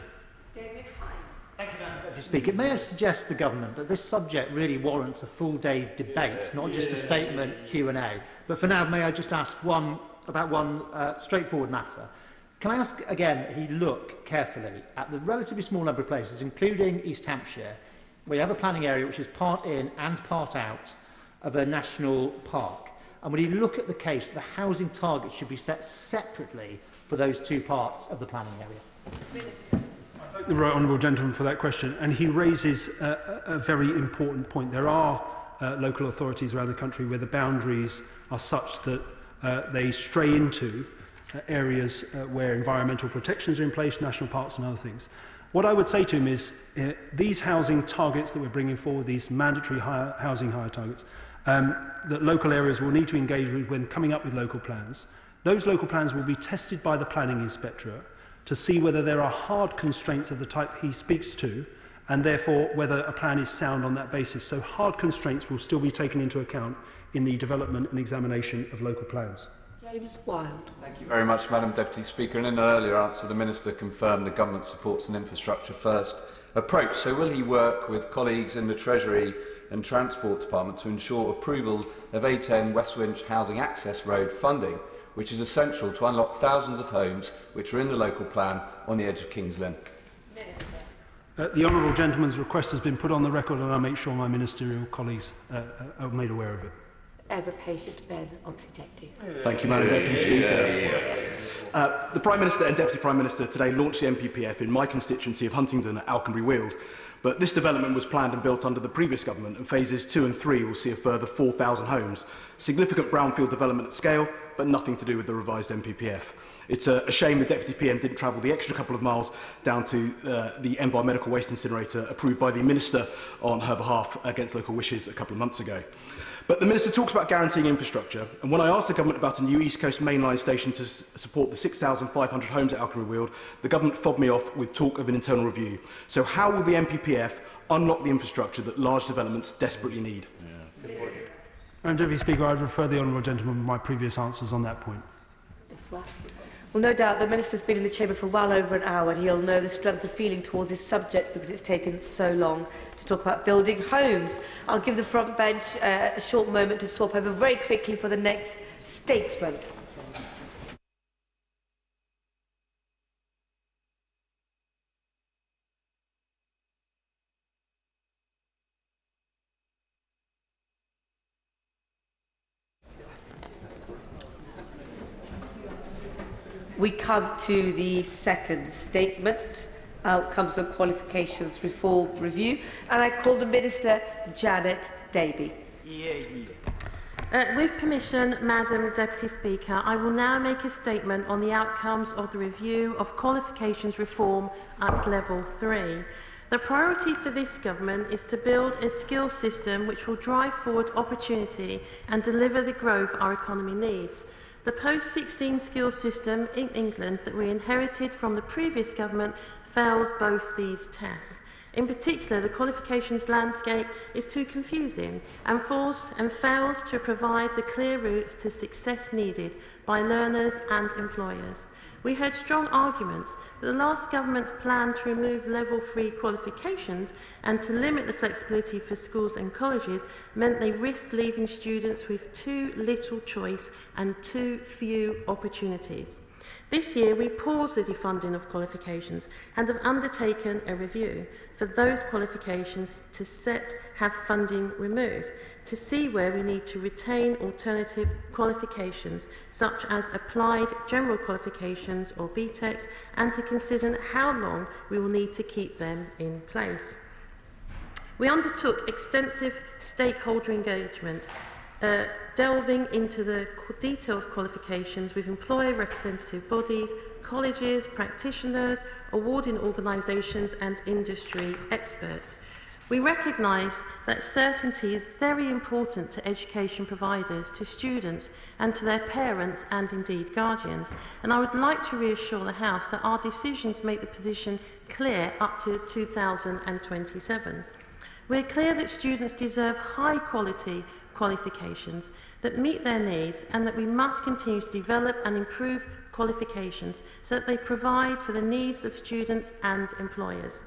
Thank you, Madam Deputy Speaker. May I suggest to the Government that this subject really warrants a full-day debate, not just a statement Q&A. But for now, may I just ask one straightforward matter? Can I ask again that he look carefully at the relatively small number of places, including East Hampshire, where you have a planning area which is part in and part out of a national park? And when you look at the case, the housing targets should be set separately for those two parts of the planning area. I thank the right honourable gentleman for that question, and he raises a very important point. There are local authorities around the country where the boundaries are such that they stray into areas where environmental protections are in place, national parks and other things. What I would say to him is these housing targets that we're bringing forward, these mandatory housing hire targets, that local areas will need to engage with when coming up with local plans. Those local plans will be tested by the planning inspectorate to see whether there are hard constraints of the type he speaks to, and therefore whether a plan is sound on that basis. So hard constraints will still be taken into account in the development and examination of local plans. James Wilde. Thank you very much, Madam Deputy Speaker. And in an earlier answer, the Minister confirmed the Government supports an infrastructure first approach. So will he work with colleagues in the Treasury and Transport Department to ensure approval of A10 West Winch Housing Access Road funding, which is essential to unlock thousands of homes which are in the local plan on the edge of King's Lynn? The honourable gentleman's request has been put on the record, and I'll make sure my ministerial colleagues are made aware of it. Ever patient Ben Oxyjective. Thank you, Madam Deputy Speaker. The Prime Minister and Deputy Prime Minister today launched the MPPF in my constituency of Huntingdon at Alconbury Weald. But this development was planned and built under the previous government, and phases 2 and 3 will see a further 4,000 homes. Significant brownfield development at scale, but nothing to do with the revised MPPF. It's a shame the Deputy PM didn't travel the extra couple of miles down to the Envar Medical Waste Incinerator approved by the Minister on her behalf against local wishes a couple of months ago. But the Minister talks about guaranteeing infrastructure, and when I asked the Government about a new East Coast mainline station to support the 6,500 homes at Alconbury Weald, the Government fobbed me off with talk of an internal review. So how will the MPPF unlock the infrastructure that large developments desperately need? Madam Deputy Speaker, I would refer the honourable gentleman to my previous answers on that point. Well, no doubt the Minister's been in the Chamber for well over an hour, and he'll know the strength of feeling towards this subject because it's taken so long to talk about building homes. I'll give the front bench a short moment to swap over very quickly for the next statement. We come to the second statement, Outcomes of Qualifications Reform Review, and I call the Minister Janet Davey. With permission, Madam Deputy Speaker, I will now make a statement on the outcomes of the review of qualifications reform at level 3. The priority for this government is to build a skills system which will drive forward opportunity and deliver the growth our economy needs. The post-16 skills system in England that we inherited from the previous government fails both these tests. In particular, the qualifications landscape is too confusing and fails to provide the clear routes to success needed by learners and employers. We heard strong arguments that the last government's plan to remove level 3 qualifications and to limit the flexibility for schools and colleges meant they risked leaving students with too little choice and too few opportunities. This year, we paused the defunding of qualifications and have undertaken a review for those qualifications to have funding removed, to see where we need to retain alternative qualifications, such as applied general qualifications or BTECs, and to consider how long we will need to keep them in place. We undertook extensive stakeholder engagement delving into the detail of qualifications with employer representative bodies, colleges, practitioners, awarding organisations and industry experts. We recognise that certainty is very important to education providers, to students and to their parents and indeed guardians. And I would like to reassure the House that our decisions make the position clear up to 2027. We're clear that students deserve high quality qualifications that meet their needs and that we must continue to develop and improve qualifications so that they provide for the needs of students and employers.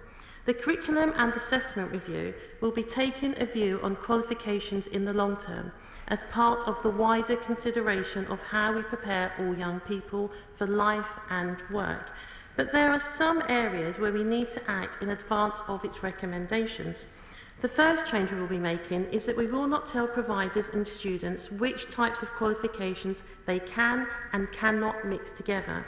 The curriculum and assessment review will be taking a view on qualifications in the long term as part of the wider consideration of how we prepare all young people for life and work. But there are some areas where we need to act in advance of its recommendations. The first change we will be making is that we will not tell providers and students which types of qualifications they can and cannot mix together.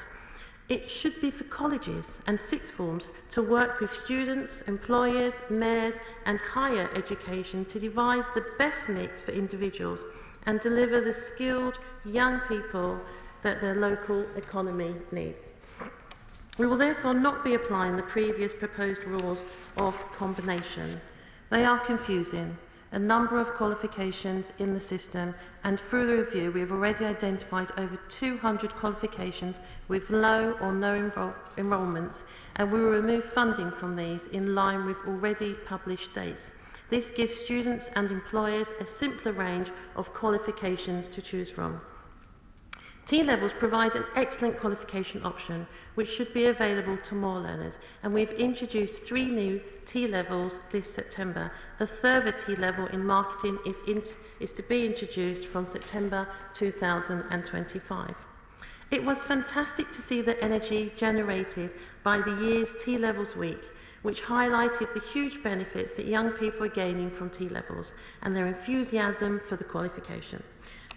It should be for colleges and sixth forms to work with students, employers, mayors and higher education to devise the best mix for individuals and deliver the skilled young people that their local economy needs. We will therefore not be applying the previous proposed rules of combination. They are confusing. A number of qualifications in the system, and through the review we have already identified over 200 qualifications with low or no enrolments, and we will remove funding from these in line with already published dates. This gives students and employers a simpler range of qualifications to choose from. T-levels provide an excellent qualification option which should be available to more learners, and we've introduced 3 new T-levels this September. A further T-level in marketing is to be introduced from September 2025. It was fantastic to see the energy generated by the year's T-levels week, which highlighted the huge benefits that young people are gaining from T-levels and their enthusiasm for the qualification.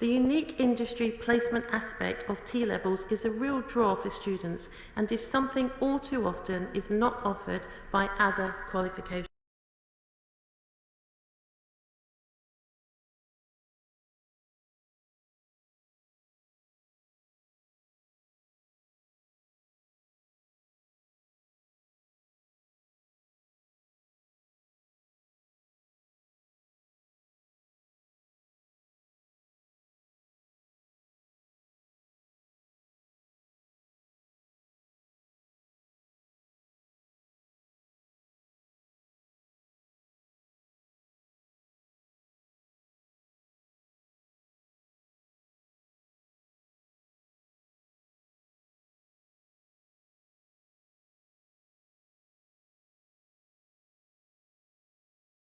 The unique industry placement aspect of T-levels is a real draw for students and is something all too often is not offered by other qualifications.